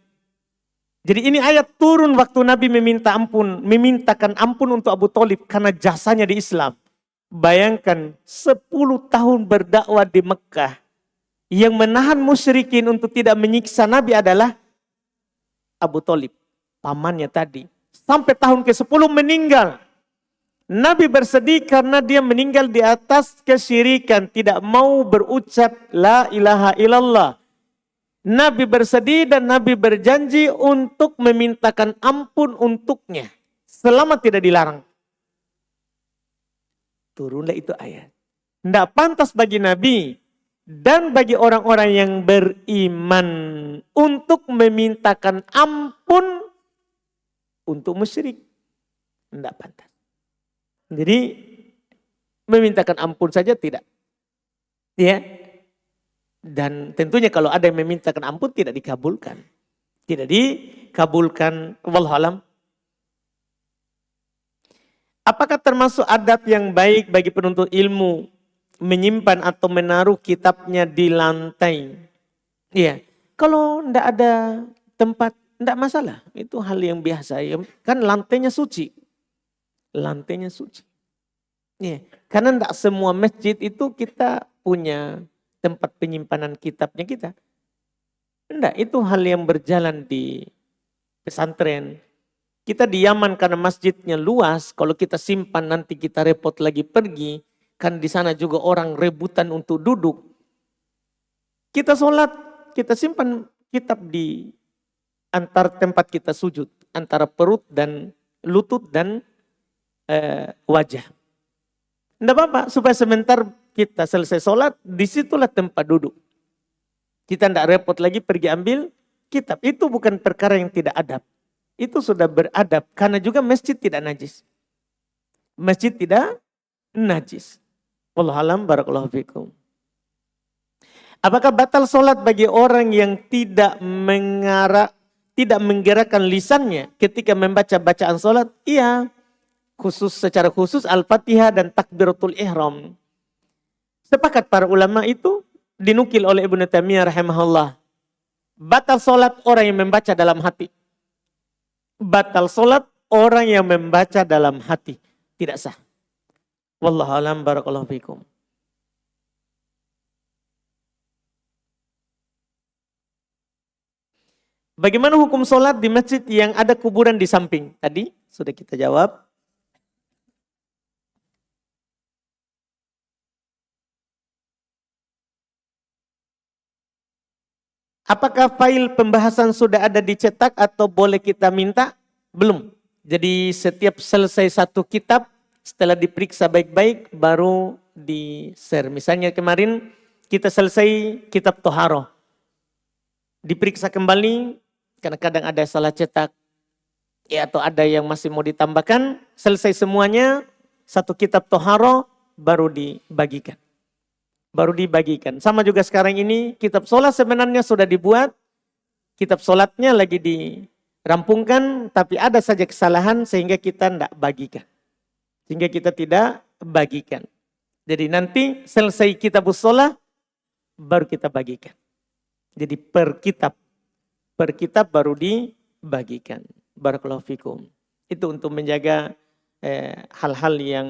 Jadi ini ayat turun waktu Nabi memintakan ampun untuk Abu Thalib karena jasanya di Islam. Bayangkan 10 tahun berdakwah di Mekah. Yang menahan musyrikin untuk tidak menyiksa Nabi adalah Abu Thalib. Pamannya tadi. Sampai tahun ke-10 meninggal. Nabi bersedih karena dia meninggal di atas kesyirikan. Tidak mau berucap la ilaha illallah. Nabi bersedih dan Nabi berjanji untuk memintakan ampun untuknya. Selama tidak dilarang. Turunlah itu ayat. Tidak pantas bagi Nabi dan bagi orang-orang yang beriman untuk memintakan ampun untuk musyrik. Tidak pantas. Jadi memintakan ampun saja tidak. Ya. Dan tentunya kalau ada yang memintakan ampun tidak dikabulkan. Tidak dikabulkan. Wallahu alam. Apakah termasuk adab yang baik bagi penuntut ilmu menyimpan atau menaruh kitabnya di lantai? Iya. Kalau tidak ada tempat, tidak masalah. Itu hal yang biasa. Kan lantainya suci. Lantainya suci. Ya, karena tidak semua masjid itu kita punya tempat penyimpanan kitabnya kita. Tidak, itu hal yang berjalan di pesantren. Kita di Yaman karena masjidnya luas, kalau kita simpan nanti kita repot lagi pergi. Kan di sana juga orang rebutan untuk duduk. Kita sholat, kita simpan kitab di antar tempat kita sujud. Antara perut dan lutut dan wajah. Tidak apa-apa, supaya sebentar kita selesai sholat, disitulah tempat duduk. Kita tidak repot lagi pergi ambil kitab. Itu bukan perkara yang tidak adab. Itu sudah beradab, karena juga masjid tidak najis. Masjid tidak najis. Wallahu alam, barakallahu fikum. Apakah batal sholat bagi orang yang tidak menggerakkan lisannya ketika membaca bacaan sholat? Iya. Secara khusus Al-Fatihah dan Takbiratul Ihram. Sepakat para ulama itu dinukil oleh Ibnu Taimiyah rahimahullah. Batal sholat orang yang membaca dalam hati. Batal sholat orang yang membaca dalam hati. Tidak sah. Wallahu alam, barakallahu fikum. Bagaimana hukum sholat di masjid yang ada kuburan di samping? Tadi sudah kita jawab. Apakah file pembahasan sudah ada dicetak atau boleh kita minta? Belum. Jadi setiap selesai satu kitab, setelah diperiksa baik-baik, baru di-share. Misalnya kemarin kita selesai kitab Toharoh. Diperiksa kembali, karena kadang ada salah cetak, ya atau ada yang masih mau ditambahkan. Selesai semuanya, satu kitab Toharoh baru dibagikan. Baru dibagikan. Sama juga sekarang ini kitab sholat sebenarnya sudah dibuat. Kitab sholatnya lagi dirampungkan. Tapi ada saja kesalahan sehingga kita tidak bagikan. Sehingga kita tidak bagikan. Jadi nanti selesai kitab sholat baru kita bagikan. Jadi per kitab baru dibagikan. Barakallahu fikum. Itu untuk menjaga hal-hal yang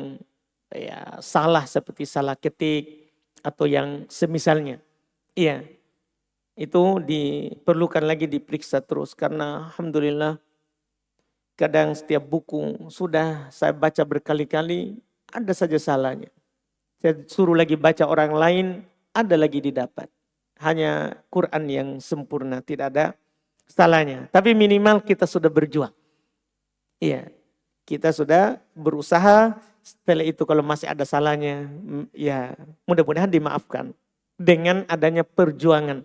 salah seperti salah ketik atau yang semisalnya. Iya, itu diperlukan lagi diperiksa terus karena alhamdulillah kadang setiap buku sudah saya baca berkali-kali ada saja salahnya. Saya suruh lagi baca orang lain ada lagi didapat. Hanya Quran yang sempurna tidak ada salahnya. Tapi minimal kita sudah berjuang. Iya, kita sudah berusaha. Setelah itu kalau masih ada salahnya, ya mudah-mudahan dimaafkan. Dengan adanya perjuangan,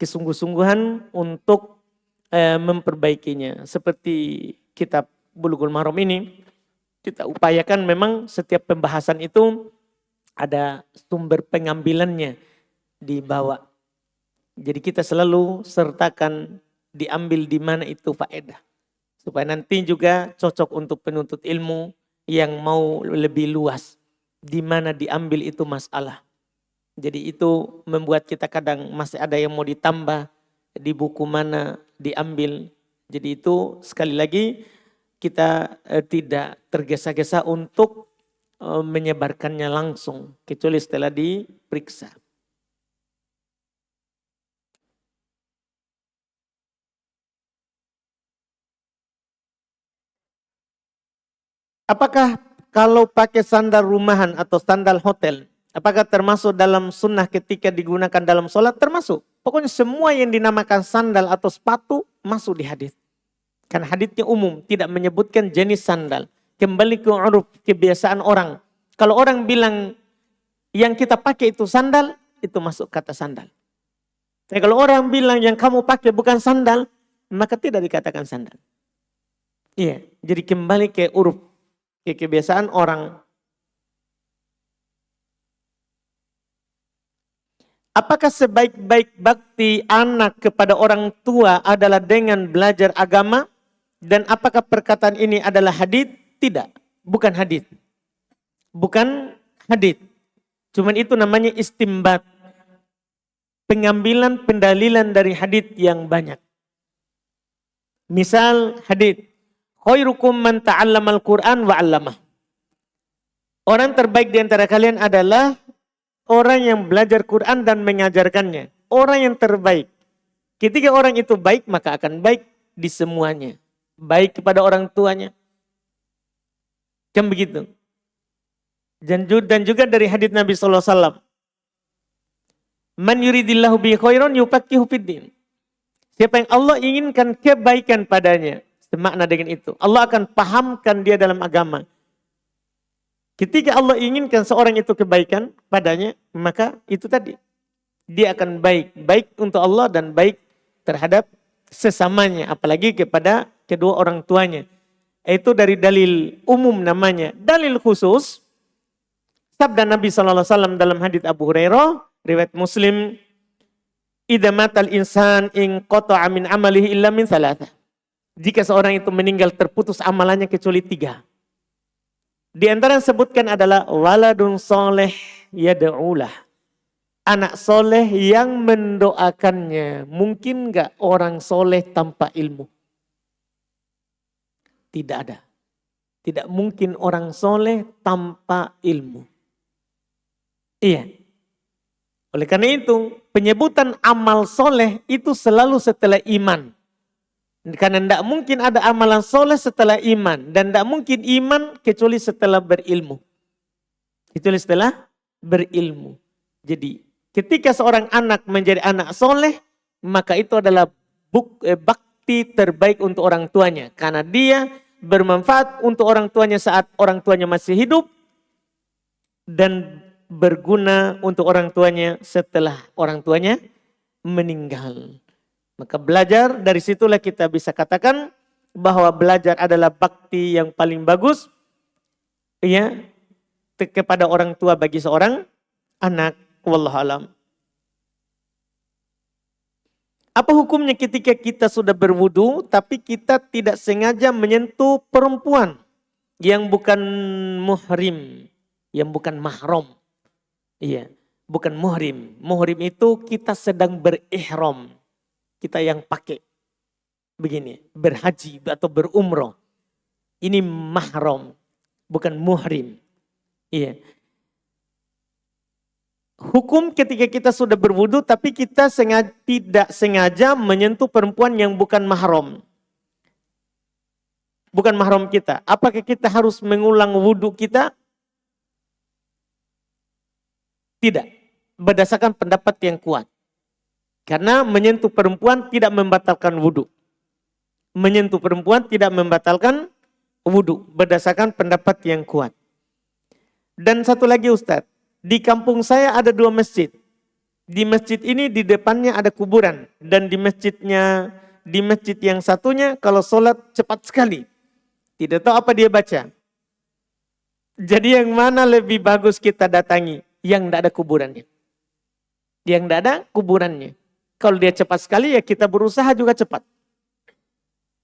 kesungguh-sungguhan untuk memperbaikinya. Seperti kitab Bulughul Maram ini, kita upayakan memang setiap pembahasan itu ada sumber pengambilannya dibawa. Jadi kita selalu sertakan diambil di mana itu faedah. Supaya nanti juga cocok untuk penuntut ilmu yang mau lebih luas. Di mana diambil itu masalah. Jadi itu membuat kita kadang masih ada yang mau ditambah. Di buku mana diambil. Jadi itu sekali lagi kita tidak tergesa-gesa untuk menyebarkannya langsung. Kecuali setelah diperiksa. Apakah kalau pakai sandal rumahan atau sandal hotel, apakah termasuk dalam sunnah ketika digunakan dalam sholat? Termasuk. Pokoknya semua yang dinamakan sandal atau sepatu masuk di hadis. Karena hadisnya umum, tidak menyebutkan jenis sandal. Kembali ke uruf, kebiasaan orang. Kalau orang bilang yang kita pakai itu sandal, itu masuk kata sandal. Tapi kalau orang bilang yang kamu pakai bukan sandal, maka tidak dikatakan sandal. Iya, jadi kembali ke uruf. Kebiasaan orang. Apakah sebaik-baik bakti anak kepada orang tua adalah dengan belajar agama? Dan apakah perkataan ini adalah hadits? Tidak, bukan hadits. Bukan hadits. Cuman itu namanya istimbat. Pengambilan pendalilan dari hadits yang banyak. Misal hadits. Khairukum man ta'allamal Qur'an wa 'allamah. Orang terbaik di antara kalian adalah orang yang belajar Quran dan mengajarkannya. Orang yang terbaik. Ketika orang itu baik, maka akan baik di semuanya. Baik kepada orang tuanya. Kan begitu. Dan juga dari hadits Nabi SAW. Man yuridillahu bi khairan yufaqihu fiddin. Siapa yang Allah inginkan kebaikan padanya. Semakna dengan itu. Allah akan pahamkan dia dalam agama. Ketika Allah inginkan seorang itu kebaikan padanya, maka itu tadi. Dia akan baik. Baik untuk Allah dan baik terhadap sesamanya. Apalagi kepada kedua orang tuanya. Itu dari dalil umum namanya. Dalil khusus. Sabda Nabi SAW dalam hadits Abu Hurairah. Riwayat Muslim. Idza matal insan in qata'a min amalihi illa min thalathah. Jika seorang itu meninggal terputus amalannya kecuali 3. Di antara yang sebutkan adalah waladun soleh yad'ulah. Anak soleh yang mendoakannya. Mungkin gak orang soleh tanpa ilmu? Tidak ada. Tidak mungkin orang soleh tanpa ilmu. Iya. Oleh karena itu penyebutan amal soleh itu selalu setelah iman. Karena tidak mungkin ada amalan soleh setelah iman. Dan tidak mungkin iman kecuali setelah berilmu. Kecuali setelah berilmu. Jadi ketika seorang anak menjadi anak soleh. Maka itu adalah bakti terbaik untuk orang tuanya. Karena dia bermanfaat untuk orang tuanya saat orang tuanya masih hidup. Dan berguna untuk orang tuanya setelah orang tuanya meninggal. Maka belajar dari situlah kita bisa katakan bahwa belajar adalah bakti yang paling bagus ya kepada orang tua bagi seorang anak. Wallahu alam. Apa hukumnya ketika kita sudah berwudu tapi kita tidak sengaja menyentuh perempuan yang bukan muhrim, yang bukan mahram? Iya, bukan muhrim. Muhrim itu kita sedang berihram. Kita yang pakai. begini, berhaji atau berumroh. Ini mahram, bukan muhrim. Iya. Hukum ketika kita sudah berwudu tapi kita tidak sengaja menyentuh perempuan yang bukan mahram. Bukan mahram kita. Apakah kita harus mengulang wudu kita? Tidak. Berdasarkan pendapat yang kuat. Karena menyentuh perempuan tidak membatalkan wudu. Menyentuh perempuan tidak membatalkan wudu. Berdasarkan pendapat yang kuat. Dan satu lagi Ustadz. Di kampung saya ada 2 masjid. Di masjid ini di depannya ada kuburan. Dan di masjid yang satunya kalau sholat cepat sekali. Tidak tahu apa dia baca. Jadi yang mana lebih bagus kita datangi? Yang tidak ada kuburannya. Yang tidak ada kuburannya. Kalau dia cepat sekali ya kita berusaha juga cepat.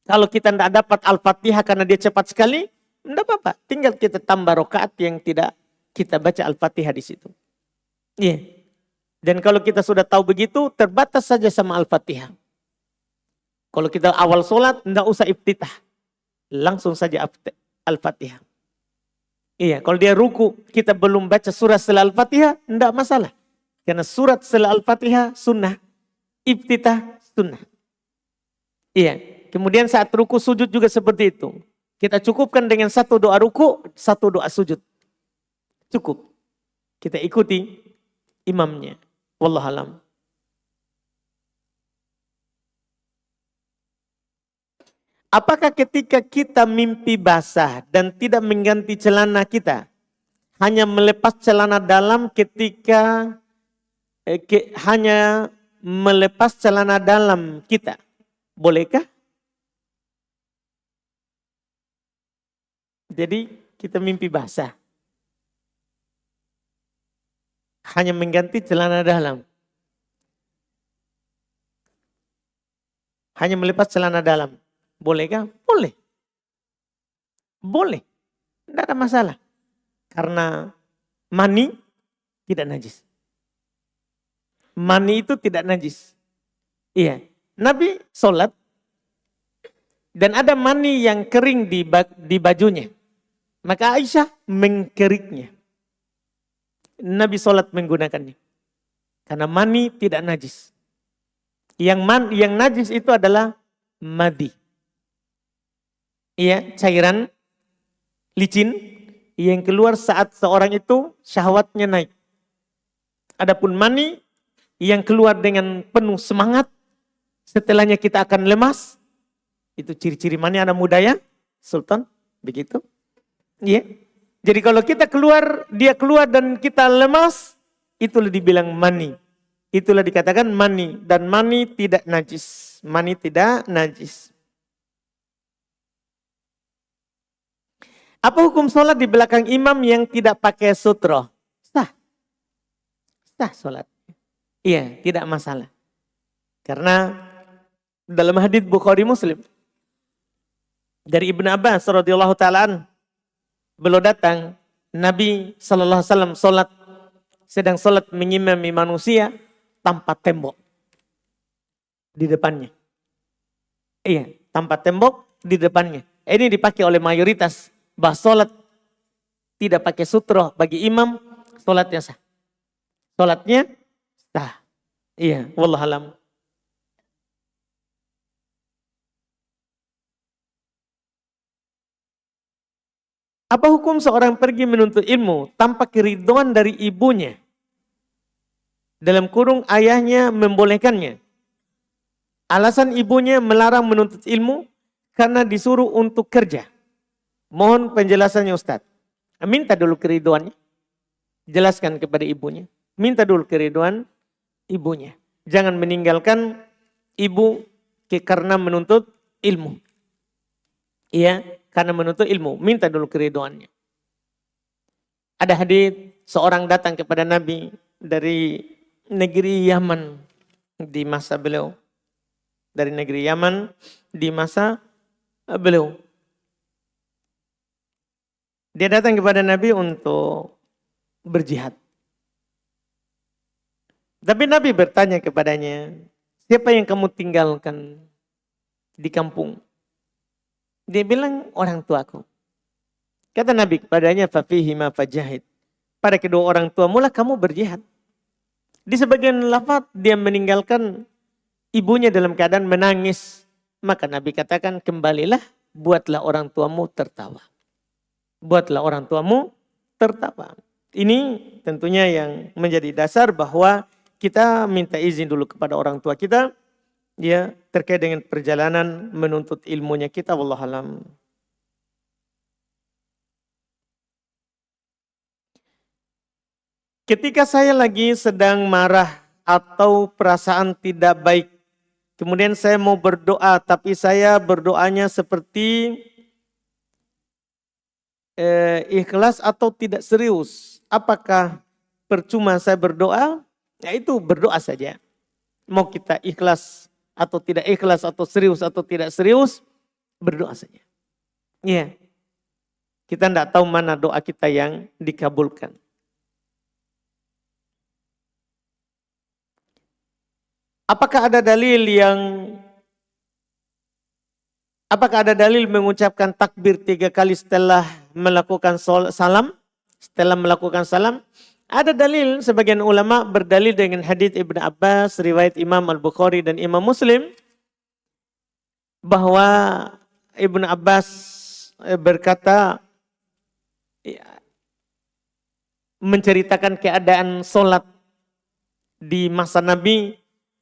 Kalau kita tidak dapat Al-Fatihah karena dia cepat sekali, tidak apa-apa. Tinggal kita tambah rakaat yang tidak kita baca Al-Fatihah di situ. Iya. Dan kalau kita sudah tahu begitu, terbatas saja sama Al-Fatihah. Kalau kita awal sholat, tidak usah iftitah. Langsung saja Al-Fatihah. Iya, kalau dia ruku, kita belum baca surat setelah Al-Fatihah, tidak masalah. Karena surat setelah Al-Fatihah sunnah, iftitah sunnah. Iya, kemudian saat ruku sujud juga seperti itu. Kita cukupkan dengan 1 doa ruku, 1 doa sujud. Cukup. Kita ikuti imamnya. Wallahualam. Apakah ketika kita mimpi basah dan tidak mengganti celana kita, hanya melepas celana dalam ketika hanya melepas celana dalam kita, bolehkah? Jadi kita mimpi basah, hanya mengganti celana dalam, hanya melepas celana dalam. Bolehkah? Boleh. Boleh. Tidak ada masalah. Karena mani tidak najis. Mani itu tidak najis. Iya. Nabi sholat dan ada mani yang kering di bajunya. Maka Aisyah mengkeriknya. Nabi sholat menggunakannya. Karena mani tidak najis. Yang najis itu adalah madi. Iya, cairan licin yang keluar saat seorang itu syahwatnya naik. Adapun mani yang keluar dengan penuh semangat, setelahnya kita akan lemas. Itu ciri-ciri mani anak muda ya, Sultan, begitu. Iya. Jadi kalau kita keluar, dia keluar dan kita lemas, itulah dibilang mani. Itulah dikatakan mani dan mani tidak najis. Mani tidak najis. Apa hukum sholat di belakang imam yang tidak pakai sutroh? Sah. Sah sholat. Iya, tidak masalah. Karena dalam hadits Bukhari Muslim dari Ibnu Abbas radhiyallahu ta'ala beliau datang, Nabi sallallahu alaihi wasallam sedang sholat mengimami manusia tanpa tembok di depannya. Iya, tanpa tembok di depannya. Ini dipakai oleh mayoritas. Bahwa sholat tidak pakai sutroh bagi imam, sholatnya sah. Sholatnya sah. Iya, wallahualam. Apa hukum seorang pergi menuntut ilmu tanpa keridhaan dari ibunya? Dalam kurung ayahnya membolehkannya. Alasan ibunya melarang menuntut ilmu karena disuruh untuk kerja. Mohon penjelasannya Ustaz. Minta dulu keridhaannya. Jelaskan kepada ibunya. Minta dulu keridhaan ibunya. Jangan meninggalkan ibu karena menuntut ilmu. Iya, karena menuntut ilmu. Minta dulu keridhaannya. Ada hadits seorang datang kepada Nabi dari negeri Yaman di masa beliau. Dari negeri Yaman di masa beliau. Dia datang kepada Nabi untuk berjihad. Tapi Nabi bertanya kepadanya, siapa yang kamu tinggalkan? di kampung. Dia bilang orang tuaku. Kata Nabi kepadanya, fafihima fajahid. Pada kedua orang tua mula kamu berjihad. Di sebagian lafaz dia meninggalkan ibunya dalam keadaan menangis. Maka Nabi katakan, kembalilah, buatlah orang tuamu tertawa. Buatlah orang tuamu tertawa. Ini tentunya yang menjadi dasar bahwa kita minta izin dulu kepada orang tua kita, ya, terkait dengan perjalanan menuntut ilmunya kita, wallahualam. Ketika saya lagi sedang marah atau perasaan tidak baik, kemudian saya mau berdoa, tapi saya berdoanya seperti ikhlas atau tidak serius. Apakah percuma saya berdoa? Ya itu berdoa saja. Mau kita ikhlas atau tidak ikhlas, atau serius atau tidak serius, berdoa saja. Iya. Kita tidak tahu mana doa kita yang dikabulkan. Apakah ada dalil mengucapkan takbir 3 kali setelah melakukan salam? Setelah melakukan salam, ada dalil, sebagian ulama berdalil dengan hadits Ibnu Abbas, riwayat Imam Al-Bukhari dan Imam Muslim, bahwa Ibnu Abbas berkata, menceritakan keadaan sholat di masa Nabi,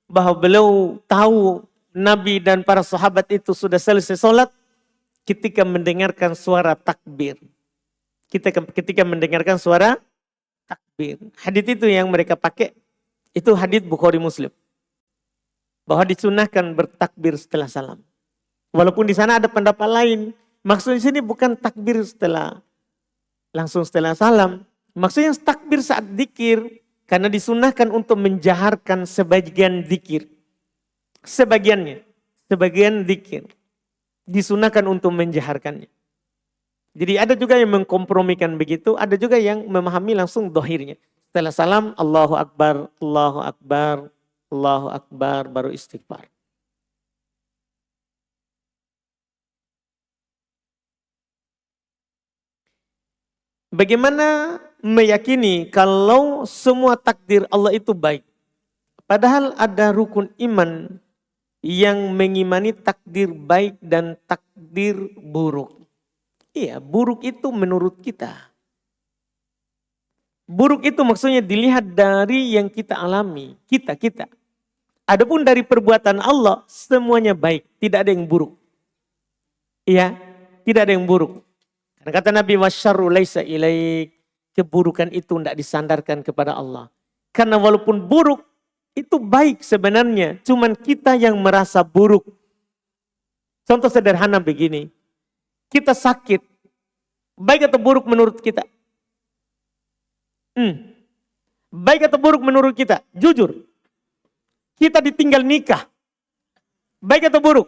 bahwa beliau tahu Nabi dan para sahabat itu sudah selesai sholat ketika mendengarkan suara takbir. Ketika mendengarkan suara takbir. Hadits itu yang mereka pakai, itu hadits Bukhari Muslim. Bahwa disunahkan bertakbir setelah salam. Walaupun di sana ada pendapat lain. Maksudnya sini bukan takbir langsung setelah salam. Maksudnya takbir saat zikir. Karena disunahkan untuk menjaharkan sebagian zikir. Sebagian zikir. Disunahkan untuk menjaharkannya. Jadi ada juga yang mengkompromikan begitu, ada juga yang memahami langsung dohirnya. Setelah salam, Allahu Akbar, Allahu Akbar, Allahu Akbar, baru istighfar. Bagaimana meyakini kalau semua takdir Allah itu baik? Padahal ada rukun iman yang mengimani takdir baik dan takdir buruk. Iya, buruk itu menurut kita. Buruk itu maksudnya dilihat dari yang kita alami, kita. Adapun dari perbuatan Allah, semuanya baik, tidak ada yang buruk. Iya, tidak ada yang buruk. Karena kata Nabi, wasyarru laisa ilaik, keburukan itu tidak disandarkan kepada Allah. Karena walaupun buruk, itu baik sebenarnya, cuman kita yang merasa buruk. Contoh sederhana begini, kita sakit, baik atau buruk menurut kita? Baik atau buruk menurut kita? Jujur. Kita ditinggal nikah. Baik atau buruk?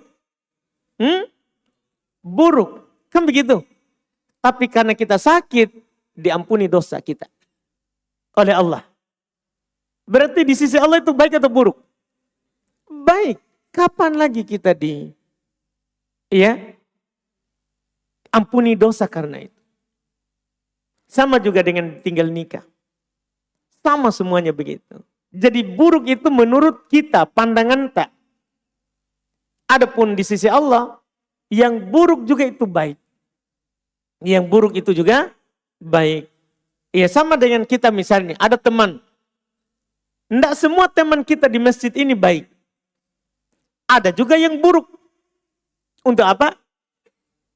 Buruk. Kan begitu. Tapi karena kita sakit, diampuni dosa kita oleh Allah. Berarti di sisi Allah itu baik atau buruk? Baik. Kapan lagi kita ampuni dosa karena itu? Sama juga dengan tinggal nikah. Sama semuanya begitu. Jadi buruk itu menurut kita, pandangan tak. Adapun di sisi Allah, yang buruk juga itu baik. Yang buruk itu juga baik. Ya sama dengan kita misalnya, ada teman. Tidak semua teman kita di masjid ini baik. Ada juga yang buruk. Untuk apa?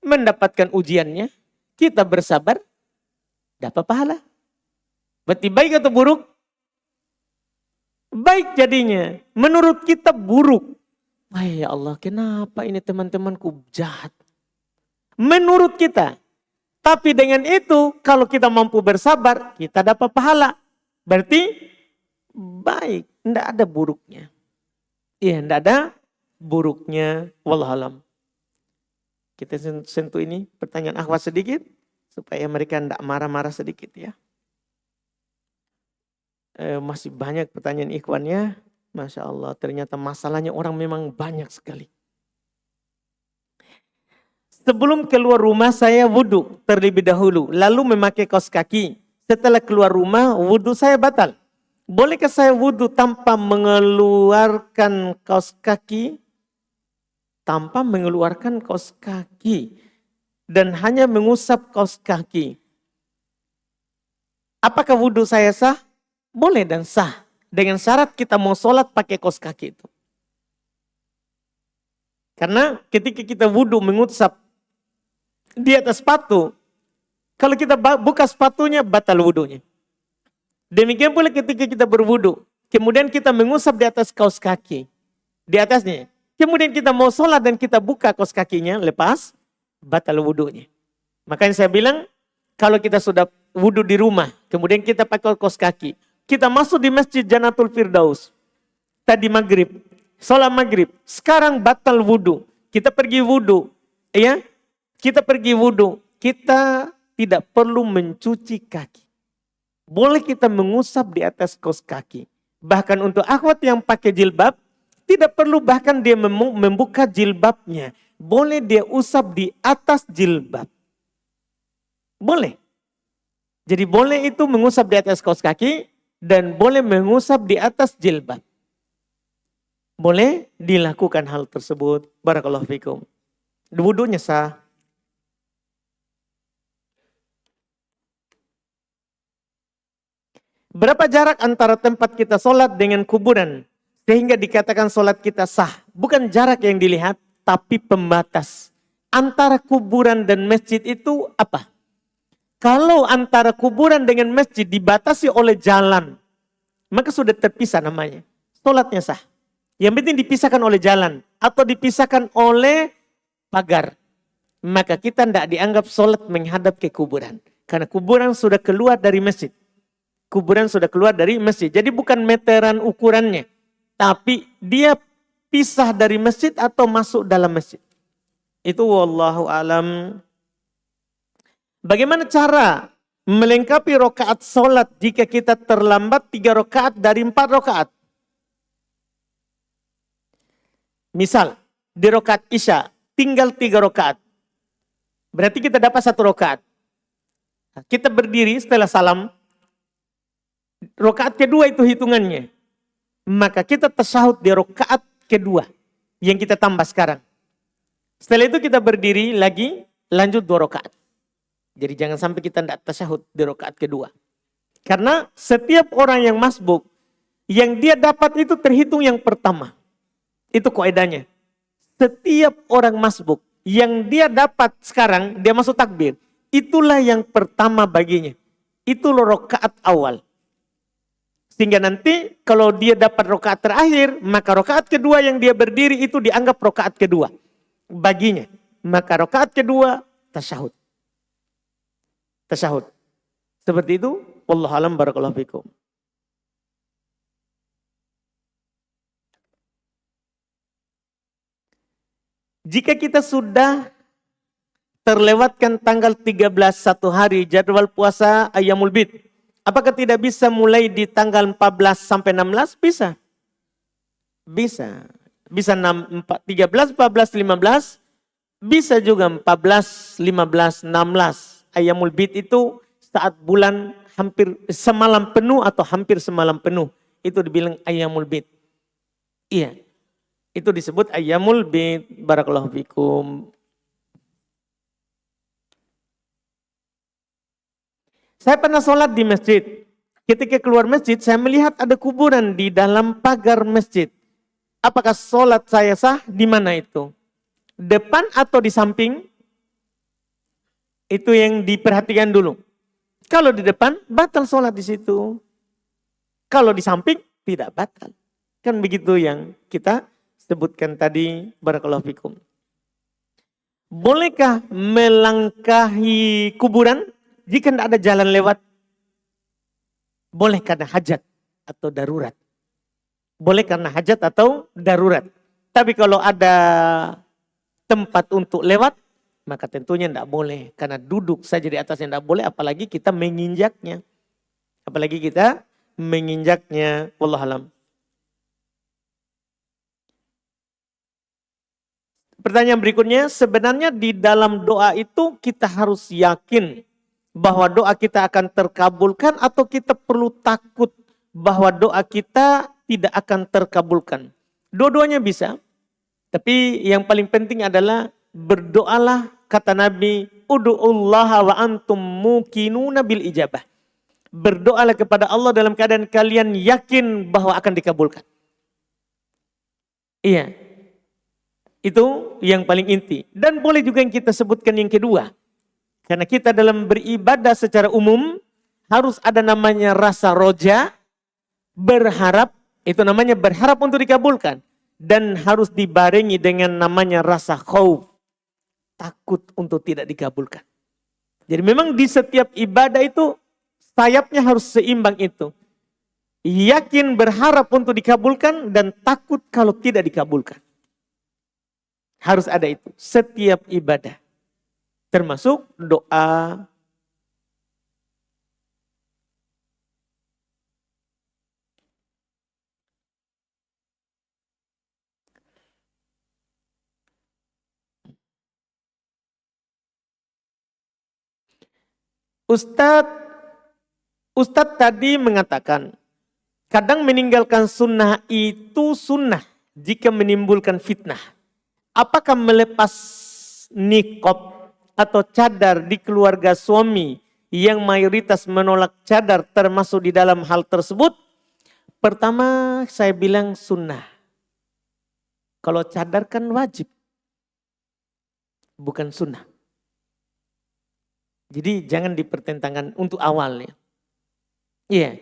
Mendapatkan ujiannya, kita bersabar, dapat pahala. Berarti baik atau buruk? Baik jadinya. Menurut kita buruk. Wah ya Allah, kenapa ini teman-temanku jahat? Menurut kita. Tapi dengan itu, kalau kita mampu bersabar, kita dapat pahala. Berarti baik, tidak ada buruknya. Iya, tidak ada buruknya. Wallahualam. Kita sentuh ini pertanyaan akhwat sedikit, supaya mereka tidak marah-marah sedikit ya. Masih banyak pertanyaan ikhwannya. Masya Allah, ternyata masalahnya orang memang banyak sekali. Sebelum keluar rumah saya wudhu terlebih dahulu, lalu memakai kaos kaki. Setelah keluar rumah, wudhu saya batal. Bolehkah saya wudhu tanpa mengeluarkan kaos kaki? Tanpa mengeluarkan kaos kaki. Dan hanya mengusap kaos kaki. Apakah wudhu saya sah? Boleh dan sah. Dengan syarat kita mau sholat pakai kaos kaki itu. Karena ketika kita wudhu mengusap di atas sepatu, kalau kita buka sepatunya batal wudhunya. Demikian pula ketika kita berwudhu, kemudian kita mengusap di atas kaos kaki, di atasnya. Kemudian kita mau sholat dan kita buka kaos kakinya, lepas, batal wudhunya. Makanya saya bilang, kalau kita sudah wudhu di rumah, kemudian kita pakai kaos kaki, kita masuk di Masjid Jannatul Firdaus, tadi maghrib, sholat maghrib, sekarang batal wudhu, kita pergi wudhu, ya, kita pergi wudhu, kita tidak perlu mencuci kaki. Boleh kita mengusap di atas kaos kaki. Bahkan untuk akhwat yang pakai jilbab, tidak perlu bahkan dia membuka jilbabnya. Boleh dia usap di atas jilbab. Boleh. Jadi boleh itu mengusap di atas kaos kaki dan boleh mengusap di atas jilbab. Boleh dilakukan hal tersebut. Barakallahu fikum. Wudunya sah. Berapa jarak antara tempat kita sholat dengan kuburan? Sehingga dikatakan sholat kita sah. Bukan jarak yang dilihat, tapi pembatas. Antara kuburan dan masjid itu apa? Kalau antara kuburan dengan masjid dibatasi oleh jalan, maka sudah terpisah namanya. Sholatnya sah. Yang penting dipisahkan oleh jalan. Atau dipisahkan oleh pagar. Maka kita tidak dianggap sholat menghadap ke kuburan. Karena kuburan sudah keluar dari masjid. Kuburan sudah keluar dari masjid. Jadi bukan meteran ukurannya. Tapi dia pisah dari masjid atau masuk dalam masjid. Itu wallahu alam. Bagaimana cara melengkapi rakaat sholat jika kita terlambat 3 rakaat dari 4 rakaat? Misal, di rakaat Isya tinggal 3 rakaat. Berarti kita dapat 1 rakaat. Kita berdiri setelah salam. Rakaat kedua itu hitungannya. Maka kita tasyahud di rakaat kedua yang kita tambah sekarang. Setelah itu kita berdiri lagi, lanjut 2 rakaat. Jadi jangan sampai kita tidak tasyahud di rakaat kedua. Karena setiap orang yang masbuk, yang dia dapat itu terhitung yang pertama. Itu kaidahnya. Setiap orang masbuk, yang dia dapat sekarang, dia masuk takbir. Itulah yang pertama baginya. Itu rakaat awal. Sehingga nanti kalau dia dapat rakaat terakhir, maka rakaat kedua yang dia berdiri itu dianggap rakaat kedua baginya. Maka rakaat kedua tasyahud. Tasyahud. Seperti itu. Wallahu a'lam barakallahu fikum. Jika kita sudah terlewatkan tanggal 13 satu hari jadwal puasa Ayyamul Bid, apakah tidak bisa mulai di tanggal 14 sampai 16? Bisa. Bisa. Bisa 13, 14, 15. Bisa juga 14, 15, 16. Ayyamul Bid itu saat bulan hampir semalam penuh atau hampir semalam penuh. Itu dibilang Ayyamul Bid. Iya. Itu disebut Ayyamul Bid. Barakallahu fikum. Saya pernah sholat di masjid. Ketika keluar masjid, saya melihat ada kuburan di dalam pagar masjid. Apakah sholat saya sah? Di mana itu? Depan atau di samping? Itu yang diperhatikan dulu. Kalau di depan, batal sholat di situ. Kalau di samping, tidak batal. Kan begitu yang kita sebutkan tadi. Barakallahu fikum. Bolehkah melangkahi kuburan? Jika tidak ada jalan lewat, boleh karena hajat atau darurat. Boleh karena hajat atau darurat. Tapi kalau ada tempat untuk lewat, maka tentunya tidak boleh. Karena duduk saja di atasnya tidak boleh, apalagi kita menginjaknya. Apalagi kita menginjaknya. Wallahu a'lam. Pertanyaan berikutnya, sebenarnya di dalam doa itu kita harus yakin bahwa doa kita akan terkabulkan atau kita perlu takut bahwa doa kita tidak akan terkabulkan. Dua-duanya bisa, tapi yang paling penting adalah berdoalah, kata Nabi, ud'ullaha wa antum muqinuna bil ijabah. Berdoalah kepada Allah dalam keadaan kalian yakin bahwa akan dikabulkan. Iya. Itu yang paling inti. Dan boleh juga yang kita sebutkan yang kedua. Karena kita dalam beribadah secara umum harus ada namanya rasa roja, berharap, itu namanya berharap untuk dikabulkan. Dan harus dibarengi dengan namanya rasa khauf, takut untuk tidak dikabulkan. Jadi memang di setiap ibadah itu sayapnya harus seimbang itu. Yakin berharap untuk dikabulkan dan takut kalau tidak dikabulkan. Harus ada itu setiap ibadah. Termasuk doa. Ustadz tadi mengatakan, kadang meninggalkan sunnah itu sunnah jika menimbulkan fitnah. Apakah melepas niqab atau cadar di keluarga suami yang mayoritas menolak cadar termasuk di dalam hal tersebut? Pertama saya bilang sunnah. Kalau cadar kan wajib, bukan sunnah. Jadi jangan dipertentangkan untuk awalnya. Iya.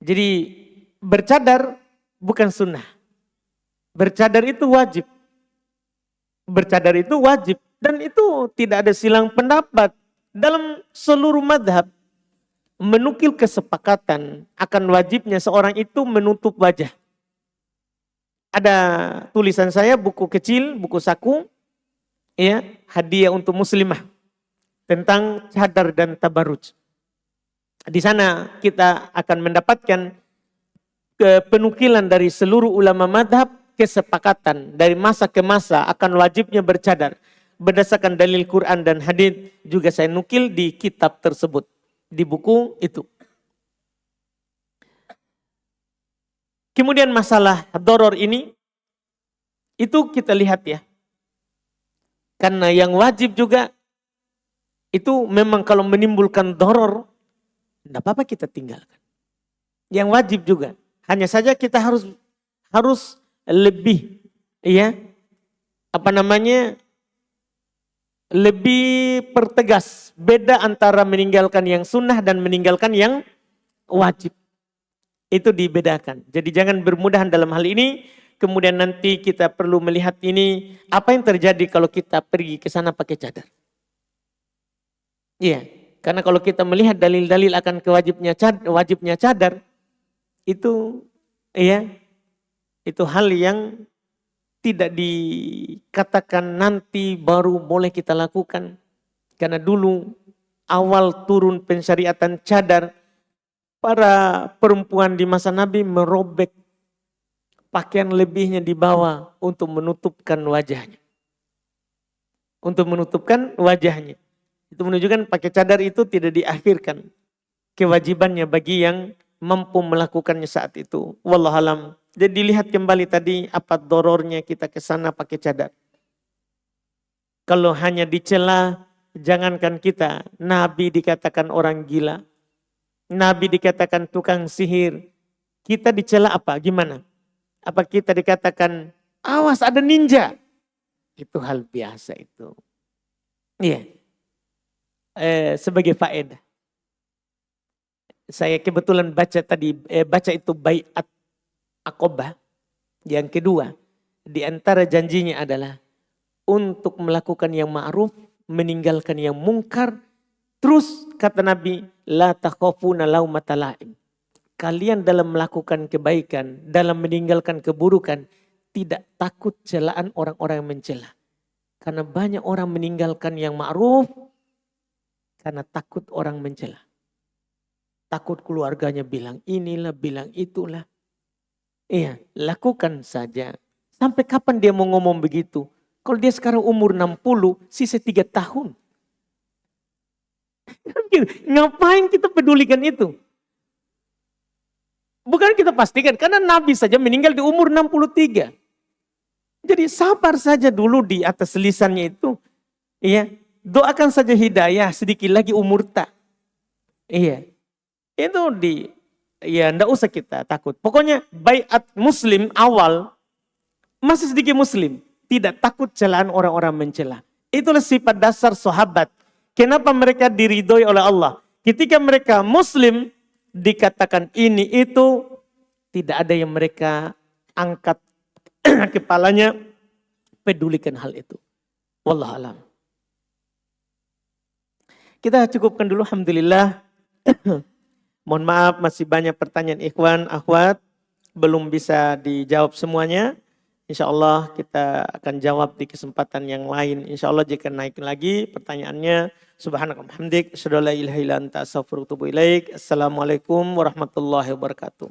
Jadi bercadar bukan sunnah. Bercadar itu wajib. Bercadar itu wajib. Dan itu tidak ada silang pendapat. Dalam seluruh madhab menukil kesepakatan akan wajibnya seorang itu menutup wajah. Ada tulisan saya, buku kecil, buku saku, ya, hadiah untuk muslimah tentang cadar dan tabarruj. Di sana kita akan mendapatkan penukilan dari seluruh ulama madhab, kesepakatan dari masa ke masa akan wajibnya bercadar. Berdasarkan dalil Quran dan hadits juga saya nukil di kitab tersebut, di buku itu. Kemudian masalah doror ini, itu kita lihat ya. Karena yang wajib juga, itu memang kalau menimbulkan doror, tidak apa-apa kita tinggalkan. Yang wajib juga. Hanya saja kita harus lebih, ya, lebih pertegas. Beda antara meninggalkan yang sunnah dan meninggalkan yang wajib. Itu dibedakan. Jadi jangan bermudahan dalam hal ini. Kemudian nanti kita perlu melihat ini. Apa yang terjadi kalau kita pergi ke sana pakai cadar. Iya. Karena kalau kita melihat dalil-dalil akan wajibnya cadar. Itu ya, itu hal yang tidak dikatakan nanti baru boleh kita lakukan. Karena dulu awal turun pensyariatan cadar, para perempuan di masa Nabi merobek pakaian lebihnya di bawah untuk menutupkan wajahnya. Untuk menutupkan wajahnya. Itu menunjukkan pakai cadar itu tidak diakhirkan kewajibannya bagi yang mampu melakukannya saat itu. Wallahualam. Jadi lihat kembali tadi apa dorornya kita ke sana pakai cadar. Kalau hanya dicela, jangankan kita, Nabi dikatakan orang gila. Nabi dikatakan tukang sihir. Kita dicela apa? Gimana? Apa kita dikatakan, awas ada ninja? Itu hal biasa itu. Iya. Sebagai faedah. Saya kebetulan baca itu Baiat Aqobah. Yang kedua, di antara janjinya adalah untuk melakukan yang ma'ruf, meninggalkan yang mungkar. Terus kata Nabi, la takhafuna laumata laim. Kalian dalam melakukan kebaikan, dalam meninggalkan keburukan, tidak takut celaan orang-orang yang mencela. Karena banyak orang meninggalkan yang ma'ruf karena takut orang mencela. Takut keluarganya bilang inilah, bilang itulah. Iya, lakukan saja. Sampai kapan dia mau ngomong begitu? Kalau dia sekarang umur 60, sisa 3 tahun. Ngapain kita pedulikan itu? Bukan kita pastikan, karena Nabi saja meninggal di umur 63. Jadi sabar saja dulu di atas lisannya itu. Iya, doakan saja hidayah, sedikit lagi umur tak. Iya, itu ya enggak usah kita takut. Pokoknya baiat muslim awal, masih sedikit muslim. Tidak takut celaan orang-orang mencela. Itulah sifat dasar sahabat. Kenapa mereka diridhoi oleh Allah? Ketika mereka muslim, dikatakan ini itu, tidak ada yang mereka angkat kepalanya, pedulikan hal itu. Wallahu a'lam. Kita cukupkan dulu, alhamdulillah. Mohon maaf masih banyak pertanyaan ikhwan, akhwat, belum bisa dijawab semuanya. Insya Allah kita akan jawab di kesempatan yang lain. Insya Allah jika naik lagi pertanyaannya. Subhanakallahumma hamdik, asyhadu an la ilaha illa anta, astaghfiruka wa atubu ilaik. Assalamualaikum warahmatullahi wabarakatuh.